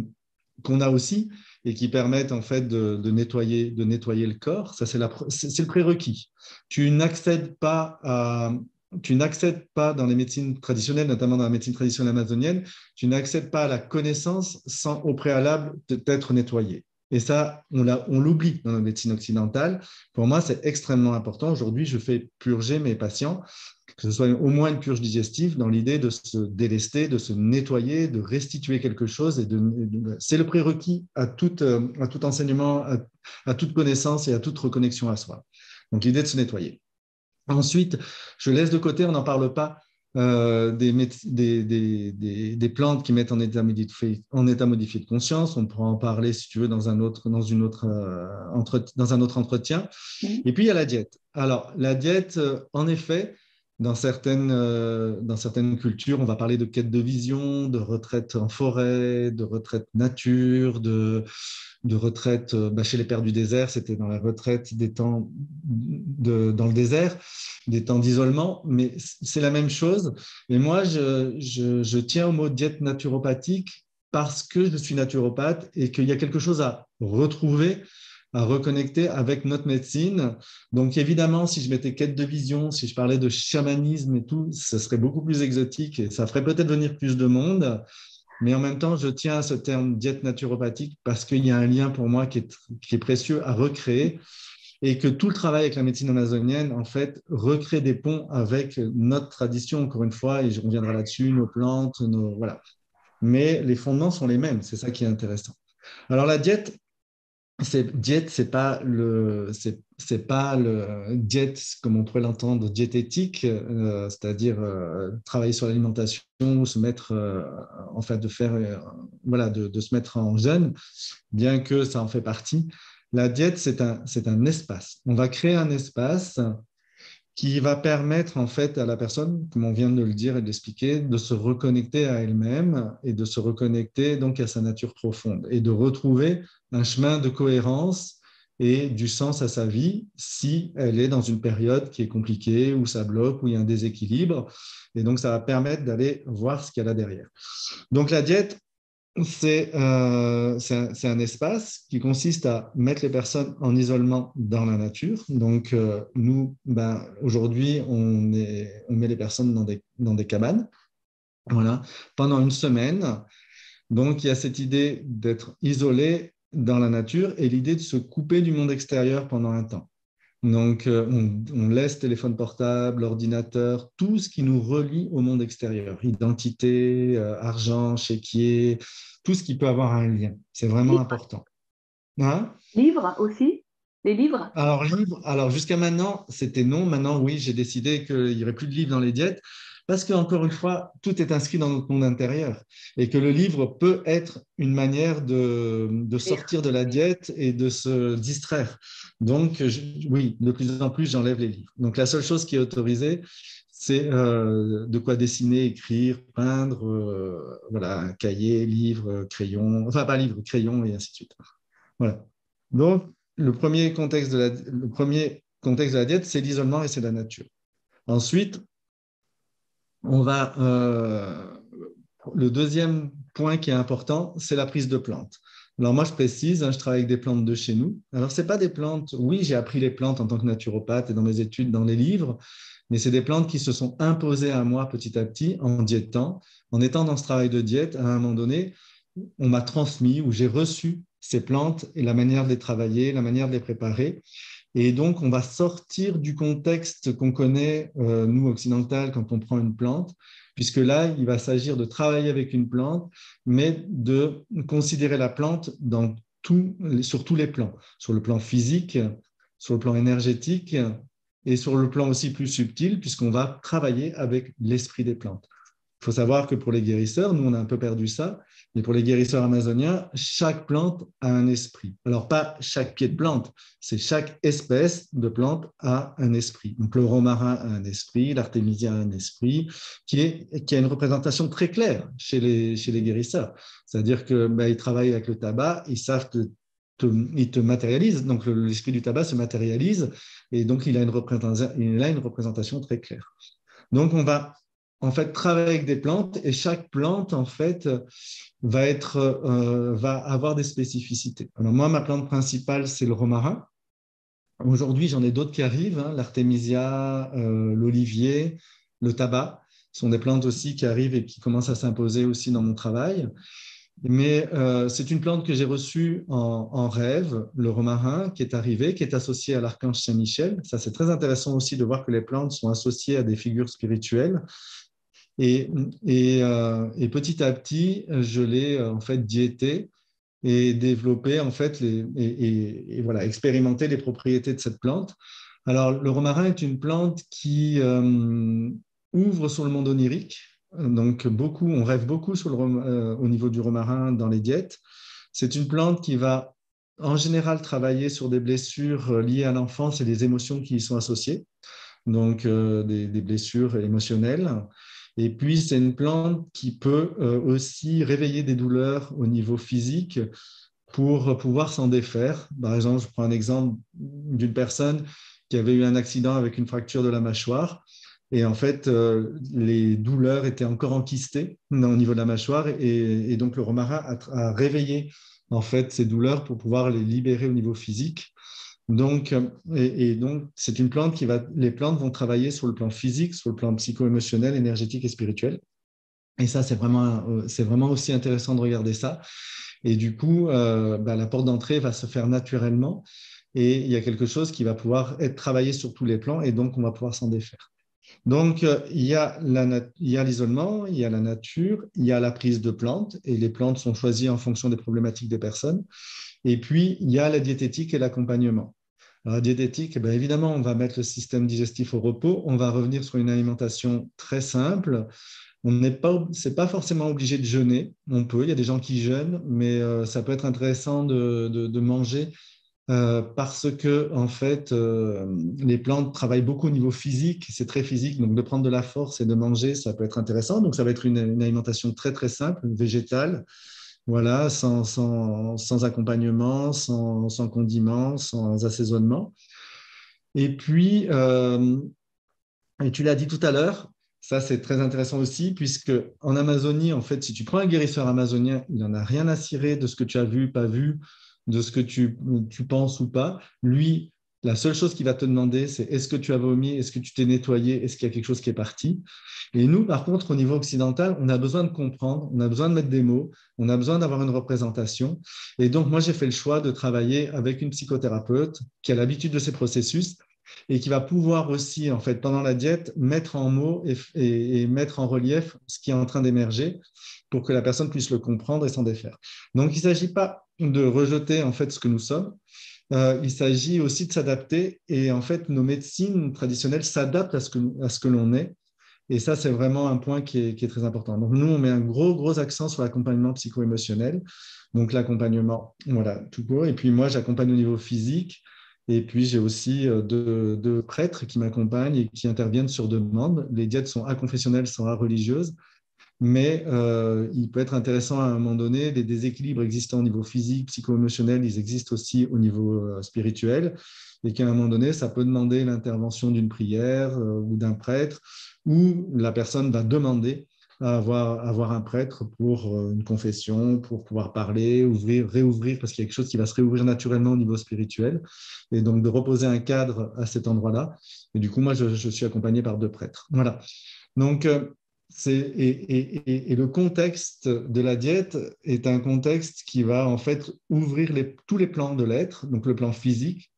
qu'on a aussi et qui permettent en fait de nettoyer le corps. Ça, c'est le prérequis. Tu n'accèdes pas à, Tu n'accèdes pas dans les médecines traditionnelles, notamment dans la médecine traditionnelle amazonienne, tu n'accèdes pas à la connaissance sans au préalable d'être nettoyé. Et ça, on l'oublie dans la médecine occidentale. Pour moi, c'est extrêmement important. Aujourd'hui, je fais purger mes patients que ce soit au moins une purge digestive dans l'idée de se délester, de se nettoyer, de restituer quelque chose. C'est le prérequis à tout enseignement, à toute connaissance et à toute reconnexion à soi. Donc l'idée de se nettoyer. Ensuite, je laisse de côté, on n'en parle pas, des plantes qui mettent en état modifié de conscience. On pourra en parler, si tu veux, dans un autre entretien. Et puis, il y a la diète. Alors, la diète, en effet, dans certaines cultures, on va parler de quête de vision, de retraite en forêt, de retraite nature, de retraite chez les Pères du désert, c'était dans la retraite des temps dans le désert, des temps d'isolement, mais c'est la même chose. Et moi, je tiens au mot diète naturopathique parce que je suis naturopathe et qu'il y a quelque chose à retrouver, à reconnecter avec notre médecine. Donc évidemment, si je mettais quête de vision, si je parlais de chamanisme et tout, ce serait beaucoup plus exotique et ça ferait peut-être venir plus de monde. Mais en même temps, je tiens à ce terme diète naturopathique parce qu'il y a un lien pour moi qui est précieux à recréer et que tout le travail avec la médecine amazonienne, en fait, recrée des ponts avec notre tradition, encore une fois, et je reviendrai là-dessus, nos plantes, voilà. Mais les fondements sont les mêmes, c'est ça qui est intéressant. Alors la diète, c'est pas le diète comme on pourrait l'entendre diététique, c'est-à-dire travailler sur l'alimentation, se mettre en fait de faire voilà de se mettre en jeûne, bien que ça en fait partie. La diète, c'est un espace. On va créer un espace qui va permettre en fait à la personne, comme on vient de le dire et de l'expliquer, de se reconnecter à elle-même et de se reconnecter donc à sa nature profonde et de retrouver un chemin de cohérence et du sens à sa vie si elle est dans une période qui est compliquée, où ça bloque, où il y a un déséquilibre. Et donc, ça va permettre d'aller voir ce qu'il y a là derrière. Donc, la diète, c'est un espace qui consiste à mettre les personnes en isolement dans la nature. Donc, nous, aujourd'hui, on met les personnes dans des cabanes, voilà, pendant une semaine. Donc, il y a cette idée d'être isolé dans la nature et l'idée de se couper du monde extérieur pendant un temps. Donc, on laisse téléphone portable, ordinateur, tout ce qui nous relie au monde extérieur, identité, argent, chéquier, tout ce qui peut avoir un lien. C'est vraiment important. Hein? Livres aussi? Les livres? Alors jusqu'à maintenant, c'était non. Maintenant, oui, j'ai décidé qu'il n'y aurait plus de livres dans les diètes parce qu'encore une fois, tout est inscrit dans notre monde intérieur et que le livre peut être une manière de sortir de la diète et de se distraire. Donc, oui, de plus en plus, j'enlève les livres. Donc, la seule chose qui est autorisée, c'est de quoi dessiner, écrire, peindre, voilà, cahier, livre, crayon, enfin pas livre, crayon et ainsi de suite. Voilà. Donc, le premier contexte de la diète, c'est l'isolement et c'est la nature. Ensuite, le deuxième point qui est important, c'est la prise de plantes. Alors moi, je précise, je travaille avec des plantes de chez nous. Alors, ce n'est pas des plantes, oui, j'ai appris les plantes en tant que naturopathe et dans mes études, dans les livres, mais c'est des plantes qui se sont imposées à moi petit à petit en diétant. En étant dans ce travail de diète, à un moment donné, on m'a transmis ou j'ai reçu ces plantes et la manière de les travailler, la manière de les préparer. Et donc, on va sortir du contexte qu'on connaît, nous, occidental, quand on prend une plante, puisque là, il va s'agir de travailler avec une plante, mais de considérer la plante sur tous les plans, sur le plan physique, sur le plan énergétique et sur le plan aussi plus subtil, puisqu'on va travailler avec l'esprit des plantes. Il faut savoir que pour les guérisseurs, nous, on a un peu perdu ça, mais pour les guérisseurs amazoniens, chaque plante a un esprit. Alors, pas chaque pied de plante, c'est chaque espèce de plante a un esprit. Donc, le romarin a un esprit, l'artémisia a un esprit, qui a une représentation très claire chez les guérisseurs. C'est-à-dire qu'ils travaillent avec le tabac, ils savent que il te matérialise, donc l'esprit du tabac se matérialise, et donc il a une représentation très claire. Donc, on va en fait travailler avec des plantes et chaque plante en fait va avoir des spécificités. Alors moi, ma plante principale, c'est le romarin. Aujourd'hui, j'en ai d'autres qui arrivent, l'artémisia, l'olivier, le tabac sont des plantes aussi qui arrivent et qui commencent à s'imposer aussi dans mon travail. Mais c'est une plante que j'ai reçue en rêve, le romarin, qui est arrivé, qui est associé à l'archange Saint-Michel. Ça, c'est très intéressant aussi de voir que les plantes sont associées à des figures spirituelles. Et, et petit à petit, je l'ai en fait diété et développé en fait et voilà, expérimenté les propriétés de cette plante. Alors, le romarin est une plante qui ouvre sur le monde onirique. Donc, beaucoup, on rêve beaucoup au niveau du romarin dans les diètes. C'est une plante qui va en général travailler sur des blessures liées à l'enfance et des émotions qui y sont associées, donc des blessures émotionnelles. Et puis, c'est une plante qui peut aussi réveiller des douleurs au niveau physique pour pouvoir s'en défaire. Par exemple, je prends un exemple d'une personne qui avait eu un accident avec une fracture de la mâchoire. Et en fait, les douleurs étaient encore enquistées au niveau de la mâchoire. Et donc, le romarin a réveillé en fait ces douleurs pour pouvoir les libérer au niveau physique. Donc, donc, c'est une plante les plantes vont travailler sur le plan physique, sur le plan psycho-émotionnel, énergétique et spirituel. Et ça, c'est vraiment aussi intéressant de regarder ça. Et du coup, la porte d'entrée va se faire naturellement et il y a quelque chose qui va pouvoir être travaillé sur tous les plans et donc on va pouvoir s'en défaire. Donc, il y a l'isolement, il y a la nature, il y a la prise de plantes et les plantes sont choisies en fonction des problématiques des personnes. Et puis, il y a la diététique et l'accompagnement. Alors, la diététique, évidemment, on va mettre le système digestif au repos, on va revenir sur une alimentation très simple. C'est pas forcément obligé de jeûner. On peut, il y a des gens qui jeûnent, mais ça peut être intéressant de manger parce que en fait, les plantes travaillent beaucoup au niveau physique. C'est très physique, donc de prendre de la force et de manger, ça peut être intéressant. Donc ça va être une alimentation très très simple, végétale, voilà, sans accompagnement, sans condiments, sans assaisonnement. Et puis, et tu l'as dit tout à l'heure, ça c'est très intéressant aussi, puisque en Amazonie, en fait, si tu prends un guérisseur amazonien, il n'en a rien à cirer de ce que tu as vu, pas vu, de ce que tu penses ou pas. Lui, la seule chose qu'il va te demander, c'est est-ce que tu as vomi, est-ce que tu t'es nettoyé, est-ce qu'il y a quelque chose qui est parti. Et nous, par contre, au niveau occidental, on a besoin de comprendre, on a besoin de mettre des mots, on a besoin d'avoir une représentation. Et donc, moi, j'ai fait le choix de travailler avec une psychothérapeute qui a l'habitude de ces processus et qui va pouvoir aussi, en fait, pendant la diète, mettre en mots et mettre en relief ce qui est en train d'émerger pour que la personne puisse le comprendre et s'en défaire. Donc, il ne s'agit pas de rejeter, en fait, ce que nous sommes. Il s'agit aussi de s'adapter et, en fait, nos médecines traditionnelles s'adaptent à ce que l'on est. Et ça, c'est vraiment un point qui est très important. Donc, nous, on met un gros accent sur l'accompagnement psycho-émotionnel. Donc, l'accompagnement, voilà, tout court. Et puis, moi, j'accompagne au niveau physique. Et puis, j'ai aussi deux prêtres qui m'accompagnent et qui interviennent sur demande. Les diètes sont aconfessionnelles, sont religieuses, mais il peut être intéressant à un moment donné, les déséquilibres existants au niveau physique, psycho-émotionnel, ils existent aussi au niveau spirituel, et qu'à un moment donné, ça peut demander l'intervention d'une prière ou d'un prêtre, où la personne va demander à avoir un prêtre pour une confession, pour pouvoir parler, réouvrir, parce qu'il y a quelque chose qui va se réouvrir naturellement au niveau spirituel, et donc de reposer un cadre à cet endroit-là. Et du coup, moi, je suis accompagné par deux prêtres. Voilà. Donc, et le contexte de la diète est un contexte qui va en fait ouvrir tous les plans de l'être, donc le plan physique,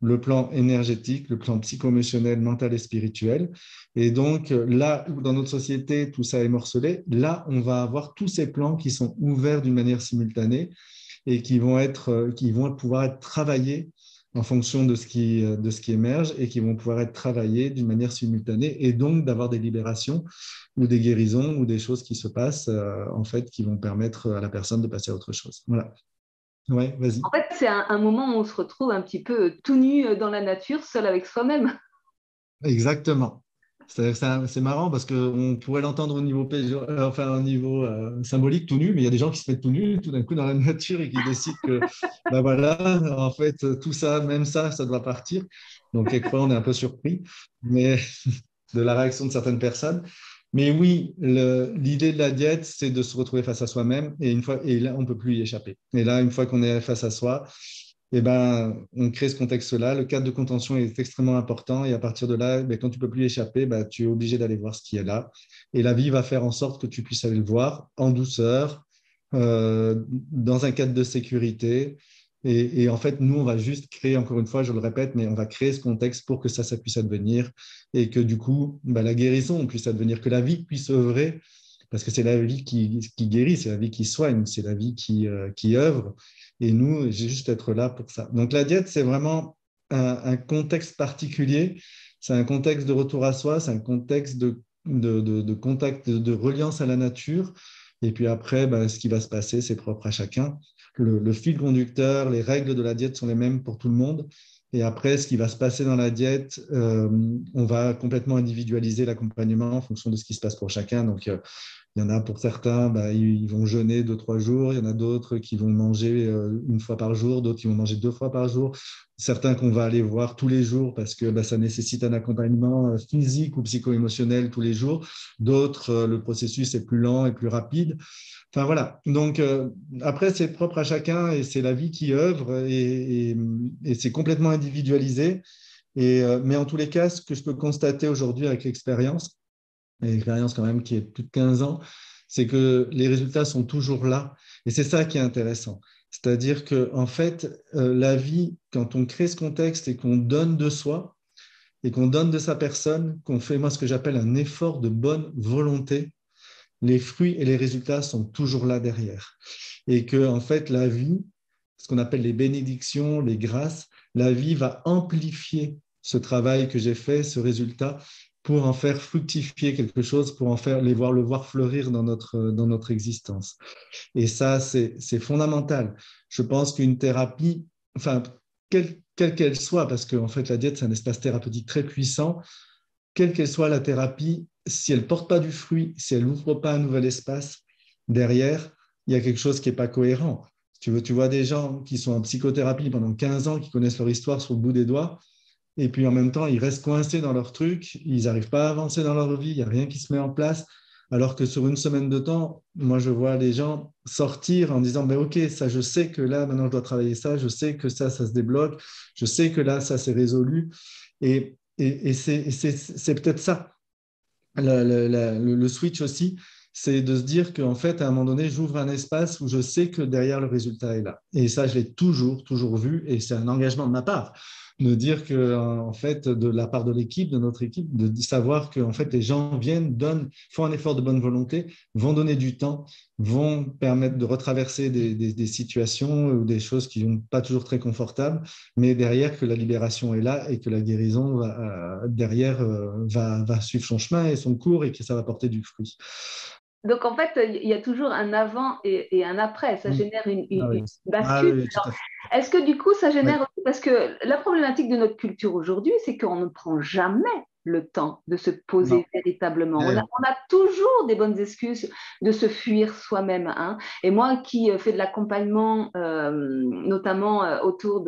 le plan énergétique, le plan psycho-émotionnel, mental et spirituel. Et donc, là où dans notre société, tout ça est morcelé, là, on va avoir tous ces plans qui sont ouverts d'une manière simultanée et qui vont pouvoir être travaillés en fonction de ce qui émerge et qui vont pouvoir être travaillés d'une manière simultanée et donc d'avoir des libérations ou des guérisons ou des choses qui se passent en fait qui vont permettre à la personne de passer à autre chose. Voilà. Ouais, vas-y. En fait, c'est un moment où on se retrouve un petit peu tout nu dans la nature, seul avec soi-même. Exactement. C'est marrant parce qu'on pourrait l'entendre au niveau, enfin, au niveau symbolique tout nu, mais il y a des gens qui se mettent tout nus tout d'un coup dans la nature et qui décident que, ben voilà, en fait, tout ça, même ça doit partir. Donc, quelquefois, on est un peu surpris mais, de la réaction de certaines personnes. Mais oui, l'idée de la diète, c'est de se retrouver face à soi-même et là, on ne peut plus y échapper. Et là, une fois qu'on est face à soi, eh ben, on crée ce contexte-là. Le cadre de contention est extrêmement important et à partir de là, ben, quand tu ne peux plus échapper, ben, tu es obligé d'aller voir ce qui est là. Et la vie va faire en sorte que tu puisses aller le voir en douceur, dans un cadre de sécurité. Et en fait, nous, on va juste créer, encore une fois, je le répète, mais on va créer ce contexte pour que ça puisse advenir et que du coup, la guérison puisse advenir, que la vie puisse œuvrer, parce que c'est la vie qui guérit, c'est la vie qui soigne, c'est la vie qui œuvre. Et nous, j'ai juste être là pour ça. Donc la diète, c'est vraiment un contexte particulier, c'est un contexte de retour à soi, c'est un contexte de contact, de reliance à la nature. Et puis après, ce qui va se passer, c'est propre à chacun. Le fil conducteur, les règles de la diète sont les mêmes pour tout le monde. Et après, ce qui va se passer dans la diète, on va complètement individualiser l'accompagnement en fonction de ce qui se passe pour chacun. Donc, il y en a pour certains, ils vont jeûner 2, 3 jours. Il y en a d'autres qui vont manger une fois par jour, d'autres qui vont manger 2 fois par jour. Certains qu'on va aller voir tous les jours parce que ça nécessite un accompagnement physique ou psycho-émotionnel tous les jours. D'autres, le processus est plus lent et plus rapide. Enfin voilà, donc après c'est propre à chacun et c'est la vie qui œuvre et c'est complètement individualisé. Mais en tous les cas, ce que je peux constater aujourd'hui avec l'expérience quand même qui est plus de 15 ans, c'est que les résultats sont toujours là. Et c'est ça qui est intéressant. C'est-à-dire qu'en fait, la vie, quand on crée ce contexte et qu'on donne de soi et qu'on donne de sa personne, qu'on fait moi ce que j'appelle un effort de bonne volonté, les fruits et les résultats sont toujours là derrière. Et que, en fait, la vie, ce qu'on appelle les bénédictions, les grâces, la vie va amplifier ce travail que j'ai fait, ce résultat, pour en faire fructifier quelque chose, pour en faire le voir fleurir dans notre existence. Et ça, c'est fondamental. Je pense qu'une thérapie, enfin, quelle qu'elle soit, parce qu'en fait, la diète, c'est un espace thérapeutique très puissant, quelle qu'elle soit la thérapie, si elle ne porte pas du fruit, si elle n'ouvre pas un nouvel espace, derrière, il y a quelque chose qui n'est pas cohérent. Tu vois des gens qui sont en psychothérapie pendant 15 ans, qui connaissent leur histoire sur le bout des doigts, et puis en même temps, ils restent coincés dans leur truc, ils n'arrivent pas à avancer dans leur vie, il n'y a rien qui se met en place. Alors que sur une semaine de temps, moi, je vois les gens sortir en disant, OK, ça, je sais que là, maintenant, je dois travailler ça, je sais que ça se débloque, je sais que là, ça s'est résolu. Et c'est peut-être ça, le switch aussi, c'est de se dire qu'en fait, à un moment donné, j'ouvre un espace où je sais que derrière, le résultat est là. Et ça, je l'ai toujours vu, et c'est un engagement de ma part, de dire que, en fait, de la part de l'équipe, de notre équipe, de savoir que en fait, les gens viennent, donnent, font un effort de bonne volonté, vont donner du temps, vont permettre de retraverser des situations ou des choses qui ne sont pas toujours très confortables, mais derrière que la libération est là et que la guérison derrière va suivre son chemin et son cours et que ça va porter du fruit. Donc, en fait, il y a toujours un avant et un après. Ça génère Ah oui. une Ah bascule. oui, tout à fait. Est-ce que du coup, ça Oui. génère aussi, parce que la problématique de notre culture aujourd'hui, c'est qu'on ne prend jamais le temps de se poser Non. véritablement. Eh, On a toujours des bonnes excuses de se fuir soi-même, hein. Et moi qui fais de l'accompagnement, notamment autour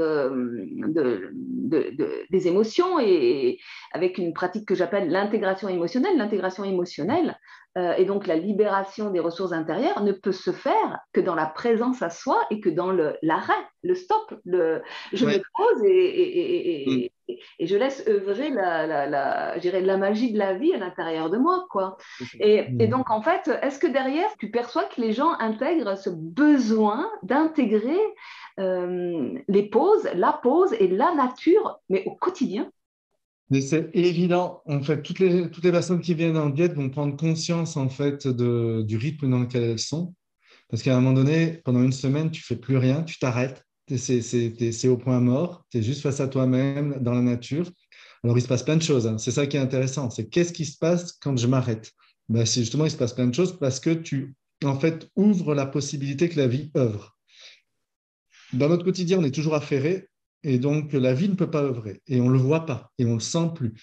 des émotions et avec une pratique que j'appelle l'intégration émotionnelle, et donc la libération des ressources intérieures ne peut se faire que dans la présence à soi et que dans l'arrêt, le stop, je me ouais. pose Mm. et je laisse œuvrer je dirais, la magie de la vie à l'intérieur de moi, quoi. C'est ça. Et donc, en fait, est-ce que derrière, tu perçois que les gens intègrent ce besoin d'intégrer les pauses, la pause et la nature, mais au quotidien? Mais c'est évident. En fait, toutes les personnes qui viennent en diète vont prendre conscience en fait du rythme dans lequel elles sont. Parce qu'à un moment donné, pendant une semaine, tu fais plus rien, tu t'arrêtes. C'est au point mort. Tu es juste face à toi-même dans la nature. Alors, il se passe plein de choses, hein. C'est ça qui est intéressant. C'est qu'est-ce qui se passe quand je m'arrête? C'est justement, il se passe plein de choses parce que tu, en fait, ouvres la possibilité que la vie œuvre. Dans notre quotidien, on est toujours affairé et donc la vie ne peut pas œuvrer et on ne le voit pas et on ne le sent plus.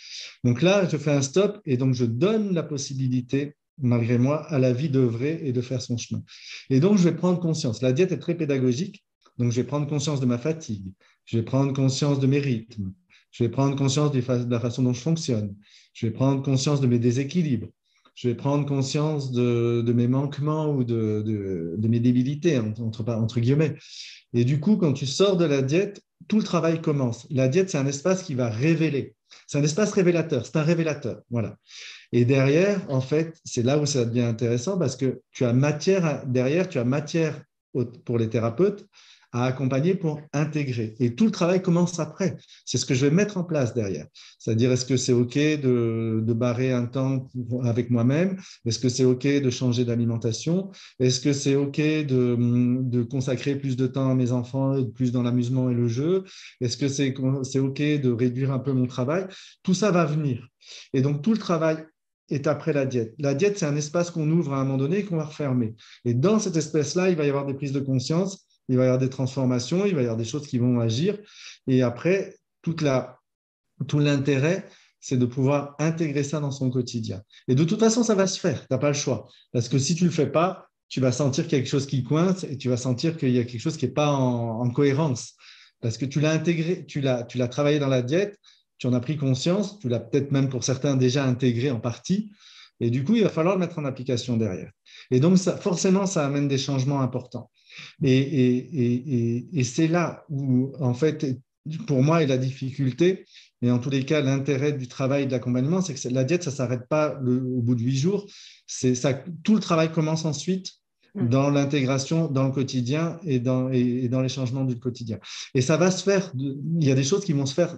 Donc là, je fais un stop et donc je donne la possibilité, malgré moi, à la vie d'œuvrer et de faire son chemin. Et donc, je vais prendre conscience. La diète est très pédagogique, donc je vais prendre conscience de ma fatigue, je vais prendre conscience de mes rythmes, je vais prendre conscience de la façon dont je fonctionne, je vais prendre conscience de mes déséquilibres, je vais prendre conscience de mes manquements ou de mes débilités, entre guillemets. Et du coup, quand tu sors de la diète, tout le travail commence. La diète, c'est un espace qui va révéler. C'est un espace révélateur, c'est un révélateur. Voilà. Et derrière, en fait, c'est là où ça devient intéressant parce que tu as matière, derrière, tu as matière pour les thérapeutes à accompagner pour intégrer. Et tout le travail commence après. C'est ce que je vais mettre en place derrière. C'est-à-dire, est-ce que c'est OK de barrer un temps avec moi-même? Est-ce que c'est OK de changer d'alimentation? Est-ce que c'est OK de consacrer plus de temps à mes enfants, plus dans l'amusement et le jeu? Est-ce que c'est OK de réduire un peu mon travail? Tout ça va venir. Et donc, tout le travail est après la diète. La diète, c'est un espace qu'on ouvre à un moment donné et qu'on va refermer. Et dans cet espace-là, il va y avoir des prises de conscience, il va y avoir des transformations, il va y avoir des choses qui vont agir. Et après, tout l'intérêt, c'est de pouvoir intégrer ça dans son quotidien. Et de toute façon, ça va se faire. Tu n'as pas le choix. Parce que si tu ne le fais pas, tu vas sentir quelque chose qui coince et tu vas sentir qu'il y a quelque chose qui n'est pas en cohérence. Parce que tu l'as intégré, tu l'as travaillé dans la diète, tu en as pris conscience, tu l'as peut-être même pour certains déjà intégré en partie. Et du coup, il va falloir le mettre en application derrière. Et donc, forcément, ça amène des changements importants. Et c'est là où, en fait, pour moi, est la difficulté, et en tous les cas, l'intérêt du travail de l'accompagnement, c'est que la diète, ça ne s'arrête pas au bout de 8 jours. Tout le travail commence ensuite dans l'intégration, dans le quotidien et dans les changements du quotidien. Et ça va se faire, il y a des choses qui vont se faire,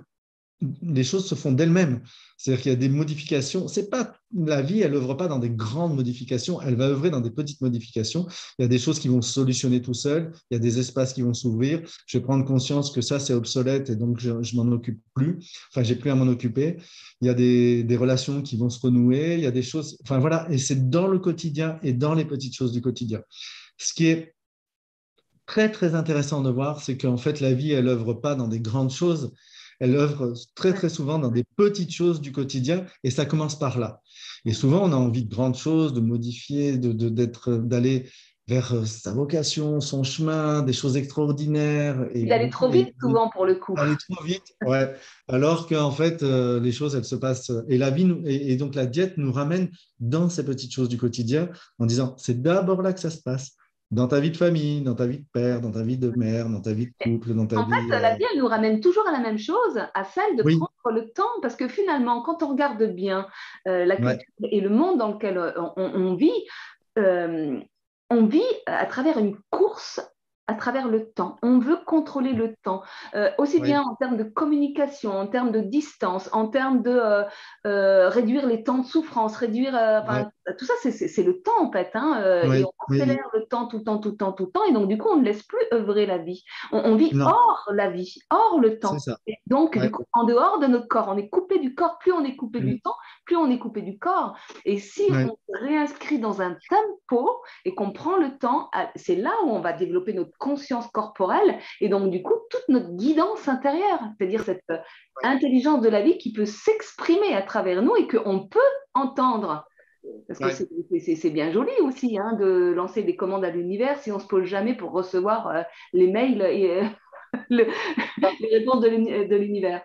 les choses se font d'elles-mêmes. C'est-à-dire qu'il y a des modifications. C'est pas, la vie, elle n'œuvre pas dans des grandes modifications, elle va œuvrer dans des petites modifications. Il y a des choses qui vont se solutionner tout seul, il y a des espaces qui vont s'ouvrir. Je vais prendre conscience que ça, c'est obsolète et donc je m'en occupe plus. Enfin, j'ai plus à m'en occuper. Il y a des relations qui vont se renouer, il y a des choses. Enfin, voilà. Et c'est dans le quotidien et dans les petites choses du quotidien. Ce qui est très, très intéressant de voir, c'est qu'en fait, la vie, elle n'œuvre pas dans des grandes choses. Elle œuvre très, très souvent dans des petites choses du quotidien et ça commence par là. Et souvent, on a envie de grandes choses, de modifier, d'aller vers sa vocation, son chemin, des choses extraordinaires. Il allait trop vite souvent pour le coup. Aller trop vite, ouais. Alors qu'en fait, les choses, elles se passent. Et la vie, et donc la diète nous ramène dans ces petites choses du quotidien en disant, c'est d'abord là que ça se passe. Dans ta vie de famille, dans ta vie de père, dans ta vie de mère, dans ta vie de couple, dans ta En vie… fait, la vie, elle nous ramène toujours à la même chose, à celle de Oui, prendre le temps, parce que finalement, quand on regarde bien la ouais, culture et le monde dans lequel euh, on vit à travers une course, à travers le temps. On veut contrôler le temps, aussi ouais, bien en termes de communication, en termes de distance, en termes de réduire les temps de souffrance, réduire, ouais, tout ça, c'est le temps en fait, hein, et ouais, on oui, accélère le temps tout le temps, tout le temps, tout le temps, et donc du coup, on ne laisse plus œuvrer la vie. On vit non, hors la vie, hors le c'est temps. ça. Et donc, du Ouais. coup, en dehors de notre corps, on est coupé du corps. Plus on est coupé Mm. du temps, plus on est coupé du corps. Et si on Ouais. se réinscrit dans un tempo et qu'on prend le temps, c'est là où on va développer notre conscience corporelle et donc du coup toute notre guidance intérieure, c'est-à-dire cette intelligence de la vie qui peut s'exprimer à travers nous et qu'on peut entendre. Parce que Ouais. c'est bien joli aussi hein, de lancer des commandes à l'univers si on ne se pose jamais pour recevoir les mails et le, les réponses de l'univers.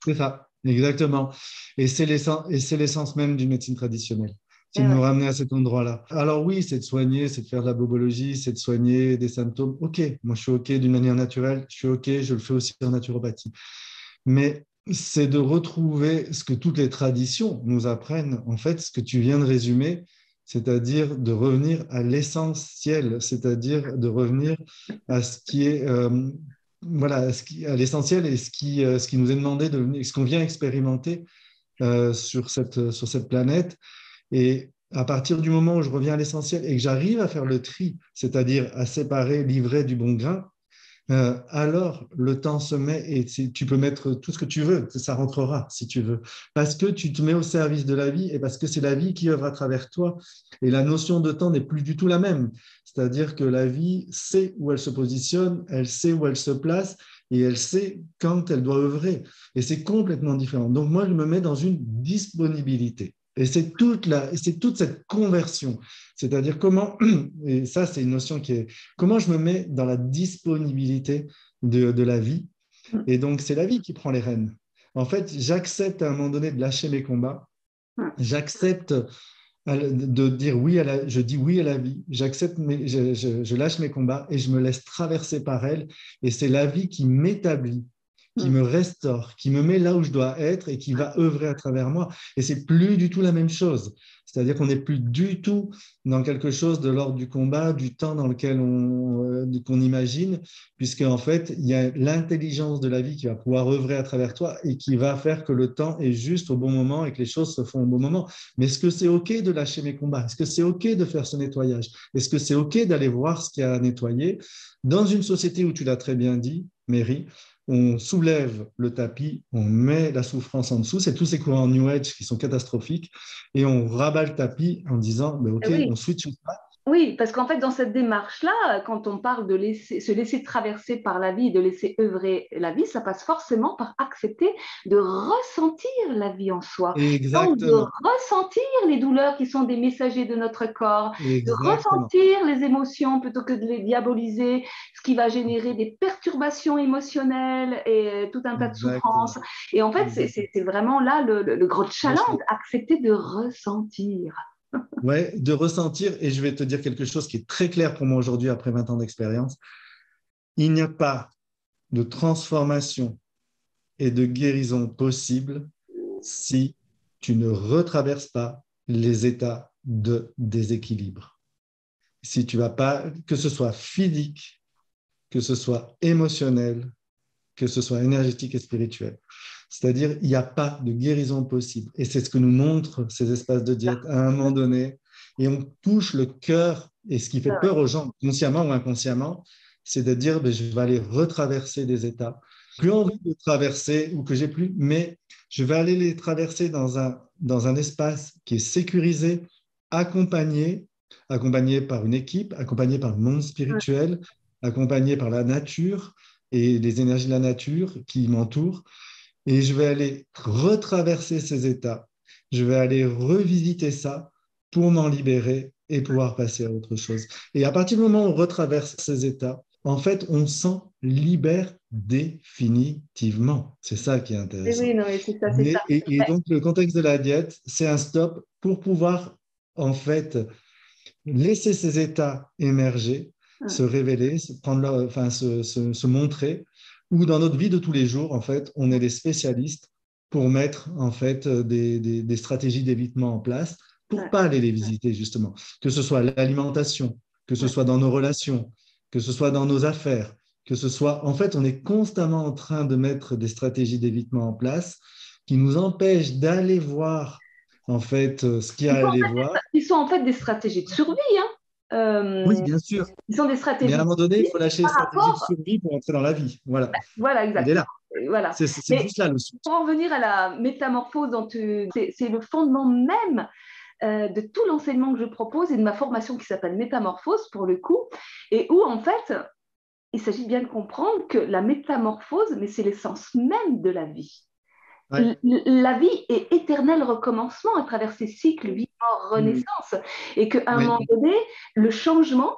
C'est ça, exactement. Et c'est l'essence même d'une médecine traditionnelle. C'est Et de nous ouais. ramener à cet endroit-là. Alors oui, c'est de soigner, c'est de faire de la bobologie, c'est de soigner des symptômes. OK, moi je suis OK d'une manière naturelle, je suis OK, je le fais aussi en naturopathie. Mais c'est de retrouver ce que toutes les traditions nous apprennent, en fait, ce que tu viens de résumer, c'est-à-dire de revenir à l'essentiel, c'est-à-dire de revenir à ce qui est, voilà, à l'essentiel et ce qui nous est demandé de venir, ce qu'on vient expérimenter sur cette planète. Et à partir du moment où je reviens à l'essentiel et que j'arrive à faire le tri, c'est-à-dire à séparer l'ivraie du bon grain, alors le temps se met et tu peux mettre tout ce que tu veux, ça rentrera si tu veux, parce que tu te mets au service de la vie et parce que c'est la vie qui œuvre à travers toi. Et la notion de temps n'est plus du tout la même. C'est-à-dire que la vie sait où elle se positionne, elle sait où elle se place et elle sait quand elle doit œuvrer. Et c'est complètement différent. Donc moi, je me mets dans une disponibilité. Et c'est toute cette conversion. C'est-à-dire comment, et ça c'est une notion qui est, comment je me mets dans la disponibilité de la vie. Et donc c'est la vie qui prend les rênes. En fait, j'accepte à un moment donné de lâcher mes combats. J'accepte de dire oui je dis oui à la vie. J'accepte, je lâche mes combats et je me laisse traverser par elle. Et c'est la vie qui m'établit qui me restaure, qui me met là où je dois être et qui va œuvrer à travers moi. Et c'est plus du tout la même chose. C'est-à-dire qu'on n'est plus du tout dans quelque chose de l'ordre du combat, du temps dans lequel qu'on imagine, puisque en fait, il y a l'intelligence de la vie qui va pouvoir œuvrer à travers toi et qui va faire que le temps est juste au bon moment et que les choses se font au bon moment. Mais est-ce que c'est OK de lâcher mes combats? Est-ce que c'est OK de faire ce nettoyage? Est-ce que c'est OK d'aller voir ce qu'il y a à nettoyer? Dans une société où tu l'as très bien dit, Mary, on soulève le tapis, on met la souffrance en dessous, c'est tous ces courants New Age qui sont catastrophiques, et on rabat le tapis en disant, ben OK, Oui. on switch. Oui, parce qu'en fait, dans cette démarche-là, quand on parle de se laisser traverser par la vie, de laisser œuvrer la vie, ça passe forcément par accepter de ressentir la vie en soi. Donc, de Exactement, ressentir les douleurs qui sont des messagers de notre corps, de exactement, ressentir les émotions plutôt que de les diaboliser, ce qui va générer des perturbations émotionnelles et tout un tas de exactement, souffrances. Et en fait, exactement. c'est vraiment là le gros challenge, Lâcher. accepter de ressentir. Ouais, de ressentir, et je vais te dire quelque chose qui est très clair pour moi aujourd'hui après 20 ans d'expérience, il n'y a pas de transformation et de guérison possible si tu ne retraverses pas les états de déséquilibre. Si tu vas pas, que ce soit physique, que ce soit émotionnel, que ce soit énergétique et spirituel. C'est-à-dire, il n'y a pas de guérison possible. Et c'est ce que nous montrent ces espaces de diète à un moment donné. Et on touche le cœur. Et ce qui fait peur aux gens, consciemment ou inconsciemment, c'est de dire, ben, je vais aller retraverser des états. Plus envie de traverser ou que j'ai plus, mais je vais aller les traverser dans un espace qui est sécurisé, accompagné, accompagné par une équipe, accompagné par le monde spirituel, accompagné par la nature et les énergies de la nature qui m'entourent. Et je vais aller retraverser ces états. Je vais aller revisiter ça pour m'en libérer et pouvoir passer à autre chose. Et à partir du moment où on retraverse ces états, en fait, on s'en libère définitivement. C'est ça qui est Oui, oui, intéressant. non, mais c'est ça, c'est ça. Et donc, le contexte de la diète, c'est un stop pour pouvoir, en fait, laisser ces états émerger, Ouais. se révéler, enfin, se montrer, ou dans notre vie de tous les jours, en fait, on est des spécialistes pour mettre en fait des stratégies d'évitement en place pour Ouais, pas aller les visiter justement, que ce soit l'alimentation, que ce ouais. soit dans nos relations, que ce soit dans nos affaires, que ce soit, en fait, on est constamment en train de mettre des stratégies d'évitement en place qui nous empêchent d'aller voir en fait ce qu'il y a Ils à sont, en aller fait, voir. ils sont en fait des stratégies de survie, hein. Oui, bien sûr. Ils sont des Mais à un stratégies de moment donné, il survie faut lâcher les par stratégies de rapport. survie pour entrer dans la vie. Voilà. Voilà, Il est exactement. là. Voilà. C'est Mais juste là le switch. pour en venir à la métamorphose, c'est le fondement même de tout l'enseignement que je propose et de ma formation qui s'appelle Métamorphose pour le coup, et où en fait, il s'agit bien de comprendre que la métamorphose, mais c'est l'essence même de la vie. Ouais. La vie est éternel recommencement à travers ces cycles vie, mort, Mm. renaissance, et qu'à un moment Oui. donné, le changement,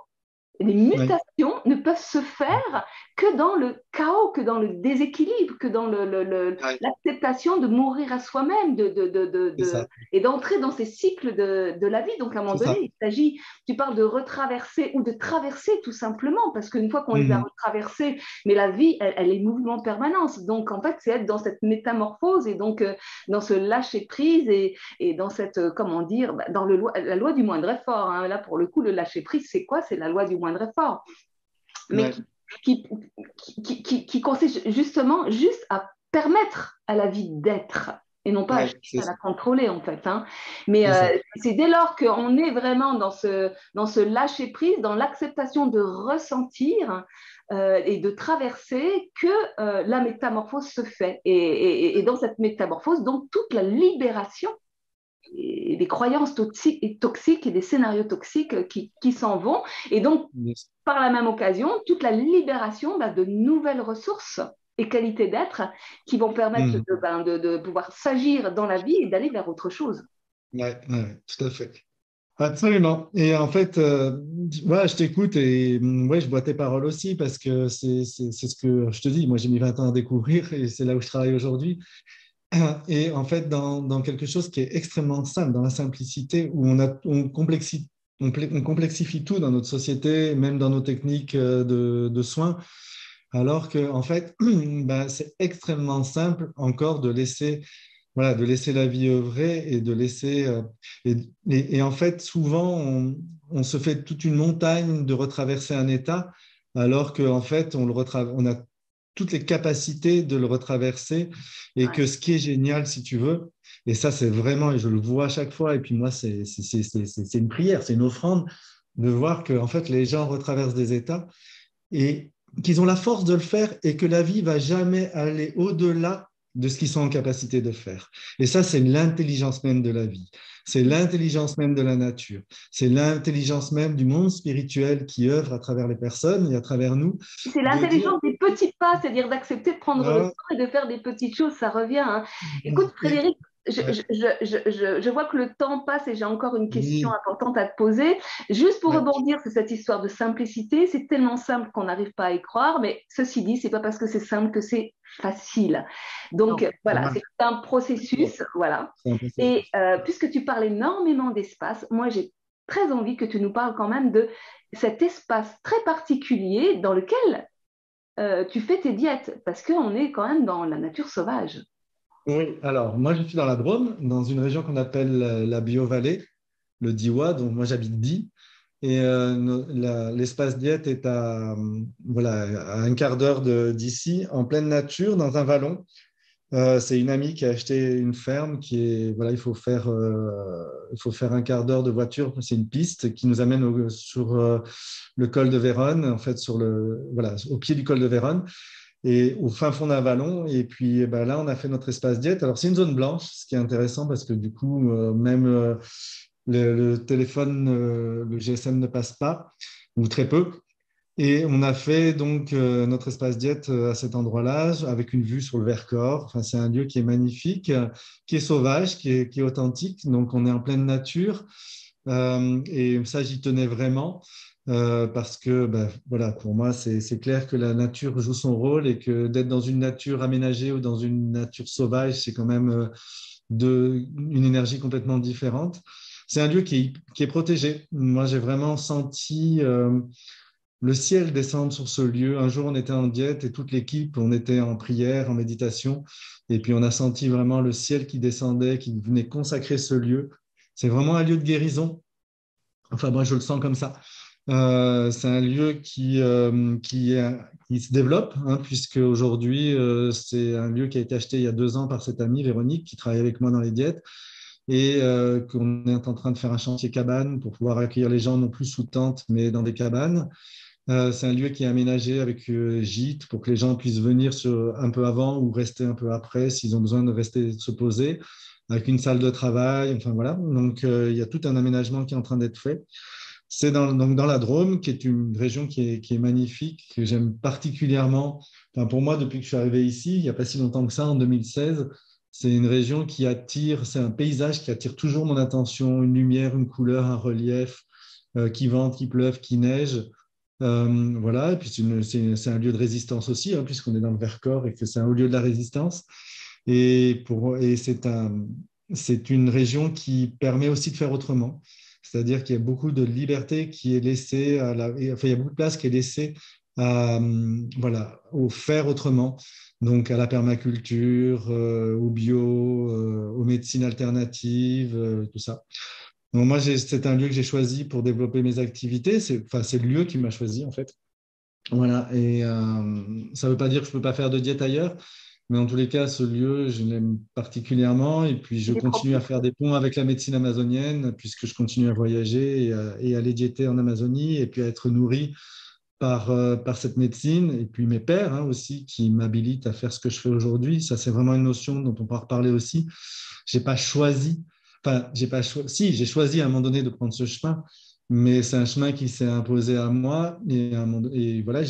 les Oui. mutations ne peuvent se faire que dans le chaos, que dans le déséquilibre, que dans Ouais. l'acceptation de mourir à soi-même C'est ça. et d'entrer dans ces cycles de la vie. Donc, à un moment C'est donné, ça. il s'agit, tu parles de retraverser ou de traverser tout simplement, parce qu'une fois qu'on les a Mm. retraversés, mais la vie, elle est mouvement permanence. Donc, en fait, c'est être dans cette métamorphose et donc dans ce lâcher-prise et dans cette, comment dire, dans la loi du moindre effort. Hein. Là, pour le coup, le lâcher-prise, c'est quoi? C'est la loi du moindre effort. Mais Ouais. qui, qui consiste justement juste à permettre à la vie d'être et non pas à Ouais. chercher C'est à la ça. contrôler en fait. Hein. Mais C'est ça. c'est dès lors qu'on est vraiment dans ce lâcher-prise, dans l'acceptation de ressentir et de traverser que la métamorphose se fait. Et dans cette métamorphose, donc toute la libération et des croyances toxiques et des scénarios toxiques qui s'en vont. Et donc, Yes. par la même occasion, toute la libération de nouvelles ressources et qualités d'être qui vont permettre Mm. de pouvoir s'agir dans la vie et d'aller vers autre chose. Ouais. Ouais. Tout à fait. Absolument. Et en fait, ouais, je t'écoute et ouais, je vois tes paroles aussi parce que c'est ce que je te dis. Moi, j'ai mis 20 ans à découvrir et c'est là où je travaille aujourd'hui. Et en fait, dans quelque chose qui est extrêmement simple, dans la simplicité, où on complexifie tout dans notre société, même dans nos techniques de soins. Alors que, en fait, ben, c'est extrêmement simple encore de laisser, voilà, de laisser la vie œuvrer et de laisser. Et, et en fait, souvent, on se fait toute une montagne de retraverser un état, alors qu'en fait, on a toutes les capacités de le retraverser et Ouais. que ce qui est génial, si tu veux, et ça, c'est vraiment, et je le vois à chaque fois, et puis moi, c'est une prière, c'est une offrande de voir que, en fait, les gens retraversent des états et qu'ils ont la force de le faire et que la vie va jamais aller au-delà de ce qu'ils sont en capacité de faire. Et ça, c'est l'intelligence même de la vie. C'est l'intelligence même de la nature. C'est l'intelligence même du monde spirituel qui œuvre à travers les personnes et à travers nous, C'est de dire, l'intelligence des petits pas, c'est-à-dire d'accepter de prendre le ah, temps et de faire des petites choses, ça revient, hein. Écoute, et- Frédéric, ouais, je vois que le temps passe et j'ai encore une question oui, importante à te poser. Juste pour ouais, rebondir sur cette histoire de simplicité, c'est tellement simple qu'on n'arrive pas à y croire, mais ceci dit, c'est pas parce que c'est simple que c'est facile. Donc non, voilà, voilà, c'est un processus, voilà. c'est un Et processus. puisque tu parles énormément d'espace, moi j'ai très envie que tu nous parles quand même de cet espace très particulier dans lequel tu fais tes diètes, parce qu'on est quand même dans la nature sauvage. Oui, alors moi je suis dans la Drôme, dans une région qu'on appelle la Bio-Vallée, le Diois, donc moi j'habite Die, et l'espace diète est voilà, à un quart d'heure d'ici, en pleine nature, dans un vallon. C'est une amie qui a acheté une ferme voilà, il faut faire un quart d'heure de voiture, c'est une piste qui nous amène sur le col de Véronne, en fait, voilà, au pied du col de Véronne et au fin fond d'un vallon. Et puis eh ben là, on a fait notre espace diète. Alors, c'est une zone blanche, ce qui est intéressant parce que du coup, même le téléphone, le GSM ne passe pas, ou très peu. Et on a fait donc notre espace diète à cet endroit-là, avec une vue sur le Vercors. Enfin, c'est un lieu qui est magnifique, qui est sauvage, qui est authentique. Donc, on est en pleine nature. Et ça, j'y tenais vraiment parce que, ben, voilà, pour moi, c'est clair que la nature joue son rôle et que d'être dans une nature aménagée ou dans une nature sauvage, c'est quand même une énergie complètement différente. C'est un lieu qui est protégé. Moi, j'ai vraiment senti le ciel descendre sur ce lieu. Un jour, on était en diète et toute l'équipe, on était en prière, en méditation. Et puis, on a senti vraiment le ciel qui descendait, qui venait consacrer ce lieu. C'est vraiment un lieu de guérison. Enfin, moi, je le sens comme ça. C'est un lieu qui se développe, hein, puisque aujourd'hui, c'est un lieu qui a été acheté il y a 2 ans par cette amie, Véronique, qui travaille avec moi dans les diètes, et qu'on est en train de faire un chantier cabane pour pouvoir accueillir les gens non plus sous tente, mais dans des cabanes. C'est un lieu qui est aménagé avec gîte pour que les gens puissent venir un peu avant ou rester un peu après s'ils ont besoin de rester se poser, avec une salle de travail. Enfin voilà. Donc il y a tout un aménagement qui est en train d'être fait. C'est donc dans la Drôme, qui est une région qui est magnifique, que j'aime particulièrement. Enfin, pour moi, depuis que je suis arrivé ici, il n'y a pas si longtemps que ça, en 2016, c'est une région qui attire, c'est un paysage qui attire toujours mon attention, une lumière, une couleur, un relief, qui vente, qui pleuve, qui neige. Voilà, et puis c'est un lieu de résistance aussi, hein, puisqu'on est dans le Vercors et que c'est un haut lieu de la résistance. Et c'est une région qui permet aussi de faire autrement. C'est-à-dire qu'il y a beaucoup de liberté qui est laissée enfin, il y a beaucoup de place qui est laissée voilà, au faire autrement. Donc à la permaculture, au bio, aux médecines alternatives, tout ça. Donc moi, c'est un lieu que j'ai choisi pour développer mes activités. Enfin, c'est le lieu qui m'a choisi, en fait. Voilà. Et ça ne veut pas dire que je ne peux pas faire de diète ailleurs, mais en tous les cas, ce lieu, je l'aime particulièrement. Et puis, je Il est continue à propice. faire des ponts avec la médecine amazonienne, puisque je continue à voyager et à aller diéter en Amazonie, et puis à être nourri par cette médecine. Et puis, mes pères hein, aussi, qui m'habilitent à faire ce que je fais aujourd'hui. Ça, c'est vraiment une notion dont on pourra reparler aussi. J'ai pas choisi, enfin, j'ai pas choisi, si, j'ai choisi à un moment donné de prendre ce chemin, mais c'est un chemin qui s'est imposé à moi et voilà,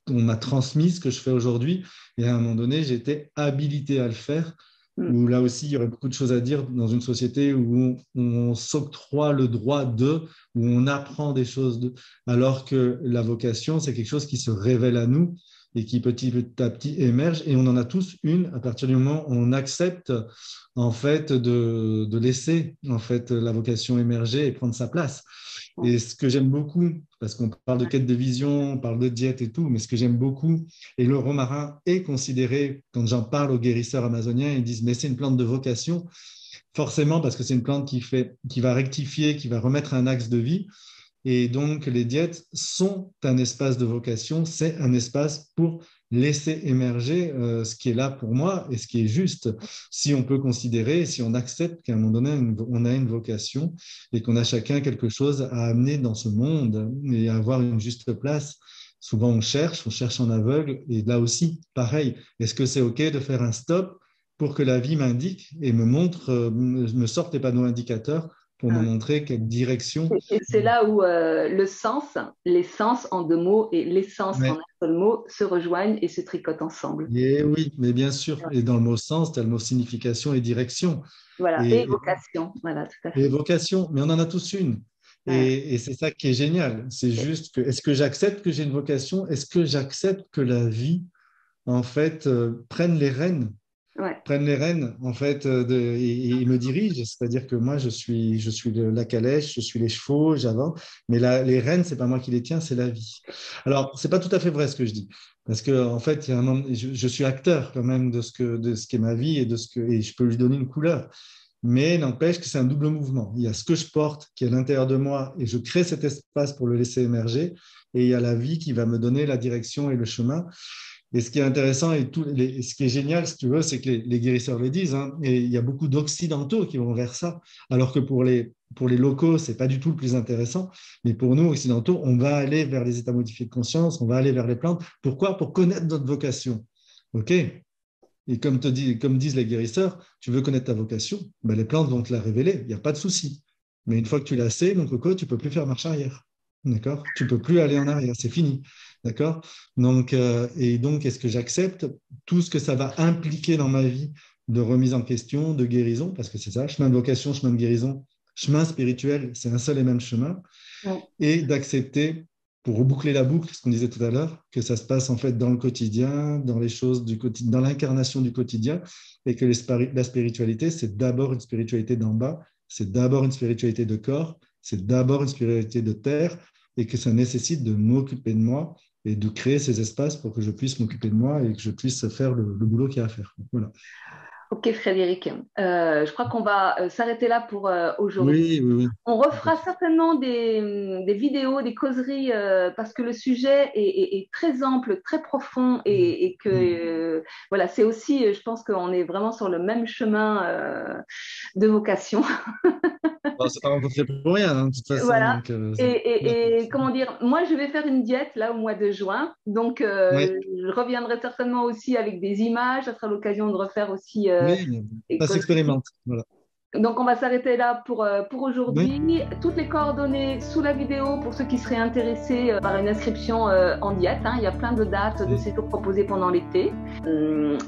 on m'a transmis ce que je fais aujourd'hui et à un moment donné, j'ai été habilité à le faire. Mm. Où là aussi, il y aurait beaucoup de choses à dire dans une société où on s'octroie le droit de, où on apprend des choses de, alors que la vocation, c'est quelque chose qui se révèle à nous et qui petit à petit émerge. Et on en a tous une à partir du moment où on accepte en fait de laisser en fait la vocation émerger et prendre sa place. Et ce que j'aime beaucoup, parce qu'on parle de quête de vision, on parle de diète et tout, mais ce que j'aime beaucoup, et le romarin est considéré, quand j'en parle aux guérisseurs amazoniens, ils disent, mais c'est une plante de vocation, forcément parce que c'est une plante qui va rectifier, qui va remettre un axe de vie. Et donc, les diètes sont un espace de vocation, c'est un espace pour laisser émerger ce qui est là pour moi et ce qui est juste. Si on peut considérer, si on accepte qu'à un moment donné, on a une vocation et qu'on a chacun quelque chose à amener dans ce monde et à avoir une juste place. Souvent, on cherche en aveugle. Et là aussi, pareil, est-ce que c'est OK de faire un stop pour que la vie m'indique et me montre, me sorte les panneaux indicateurs pour me montrer quelle direction. Et c'est là où le sens, l'essence en deux mots et l'essence en un seul mot se rejoignent et se tricotent ensemble. Et oui, mais bien sûr. Et dans le mot sens, tu as le mot signification et direction. Voilà, et vocation. Voilà, tout à fait. Et vocation, mais on en a tous une. Et c'est ça qui est génial. C'est juste que, est-ce que j'accepte que j'ai une vocation? Est-ce que j'accepte que la vie, en fait, prenne les rênes? Prennent les rênes en fait et me dirigent, c'est-à-dire que moi je suis la calèche, je suis les chevaux, j'avance, mais les rênes c'est pas moi qui les tiens, c'est la vie. Alors c'est pas tout à fait vrai ce que je dis, parce que en fait il y a je suis acteur quand même de ce qu'est ma vie et et je peux lui donner une couleur. Mais n'empêche que c'est un double mouvement. Il y a ce que je porte qui est à l'intérieur de moi et je crée cet espace pour le laisser émerger. Et il y a la vie qui va me donner la direction et le chemin. Et ce qui est intéressant et ce qui est génial, si tu veux, c'est que les guérisseurs le disent, hein, et il y a beaucoup d'occidentaux qui vont vers ça, alors que pour les locaux, c'est pas du tout le plus intéressant. Mais pour nous, occidentaux, on va aller vers les états modifiés de conscience, on va aller vers les plantes. Pourquoi? Pour connaître notre vocation. OK? Et comme disent les guérisseurs, tu veux connaître ta vocation, ben les plantes vont te la révéler, il n'y a pas de souci. Mais une fois que tu l'as sais, mon coco, tu ne peux plus faire marche arrière. D'accord? Tu ne peux plus aller en arrière, c'est fini. D'accord? Donc, est-ce que j'accepte tout ce que ça va impliquer dans ma vie de remise en question, de guérison, parce que c'est ça, chemin de vocation, chemin de guérison, chemin spirituel, c'est un seul et même chemin, et d'accepter, pour reboucler la boucle, ce qu'on disait tout à l'heure, que ça se passe en fait dans le quotidien, dans les choses du quotidien, dans l'incarnation du quotidien, et que la spiritualité, c'est d'abord une spiritualité d'en bas, c'est d'abord une spiritualité de corps, c'est d'abord une spiritualité de terre, et que ça nécessite de m'occuper de moi et de créer ces espaces pour que je puisse m'occuper de moi et que je puisse faire le boulot qu'il y a à faire. Voilà. Ok Frédéric, je crois qu'on va s'arrêter là pour aujourd'hui. Oui. On refera certainement des vidéos, des causeries, parce que le sujet est très ample, très profond et que voilà, c'est aussi, je pense qu'on est vraiment sur le même chemin de vocation. Bon, c'est pas rencontré pour rien, hein, de toute façon. Voilà. Donc, et comment dire, moi je vais faire une diète là au mois de juin, donc je reviendrai certainement aussi avec des images, ça sera l'occasion de refaire aussi. Ça s'expérimente. Voilà. Donc on va s'arrêter là pour aujourd'hui. Oui. Toutes les coordonnées sous la vidéo pour ceux qui seraient intéressés par une inscription en diète. Hein. Il y a plein de dates de séjours proposées pendant l'été.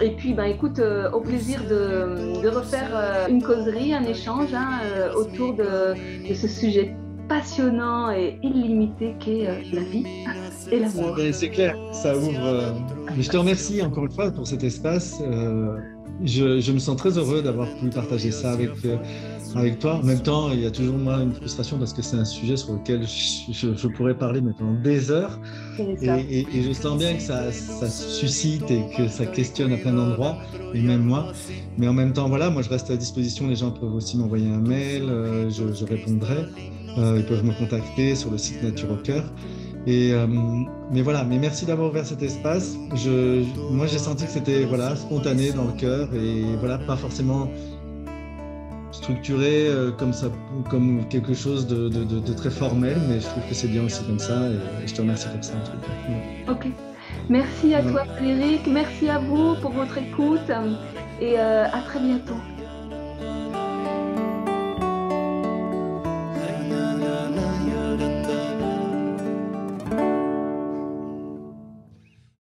Et puis écoute, au plaisir de refaire une causerie, un échange autour de ce sujet passionnant et illimité qu'est la vie et l'amour. C'est clair, ça ouvre. Mais je te remercie encore une fois pour cet espace. Je me sens très heureux d'avoir pu partager ça avec toi. En même temps, il y a toujours moi une frustration parce que c'est un sujet sur lequel je pourrais parler pendant des heures. Et je sens bien que ça suscite et que ça questionne à plein d'endroits, et même moi. Mais en même temps, voilà, moi je reste à disposition. Les gens peuvent aussi m'envoyer un mail, je répondrai. Ils peuvent me contacter sur le site Nature au Cœur. Mais voilà, mais merci d'avoir ouvert cet espace. Moi, j'ai senti que c'était spontané dans le cœur et pas forcément structuré comme quelque chose de très formel, mais je trouve que c'est bien aussi comme ça et je te remercie pour ça. En tout cas. Ok. Merci à toi, Frédéric. Merci à vous pour votre écoute et à très bientôt.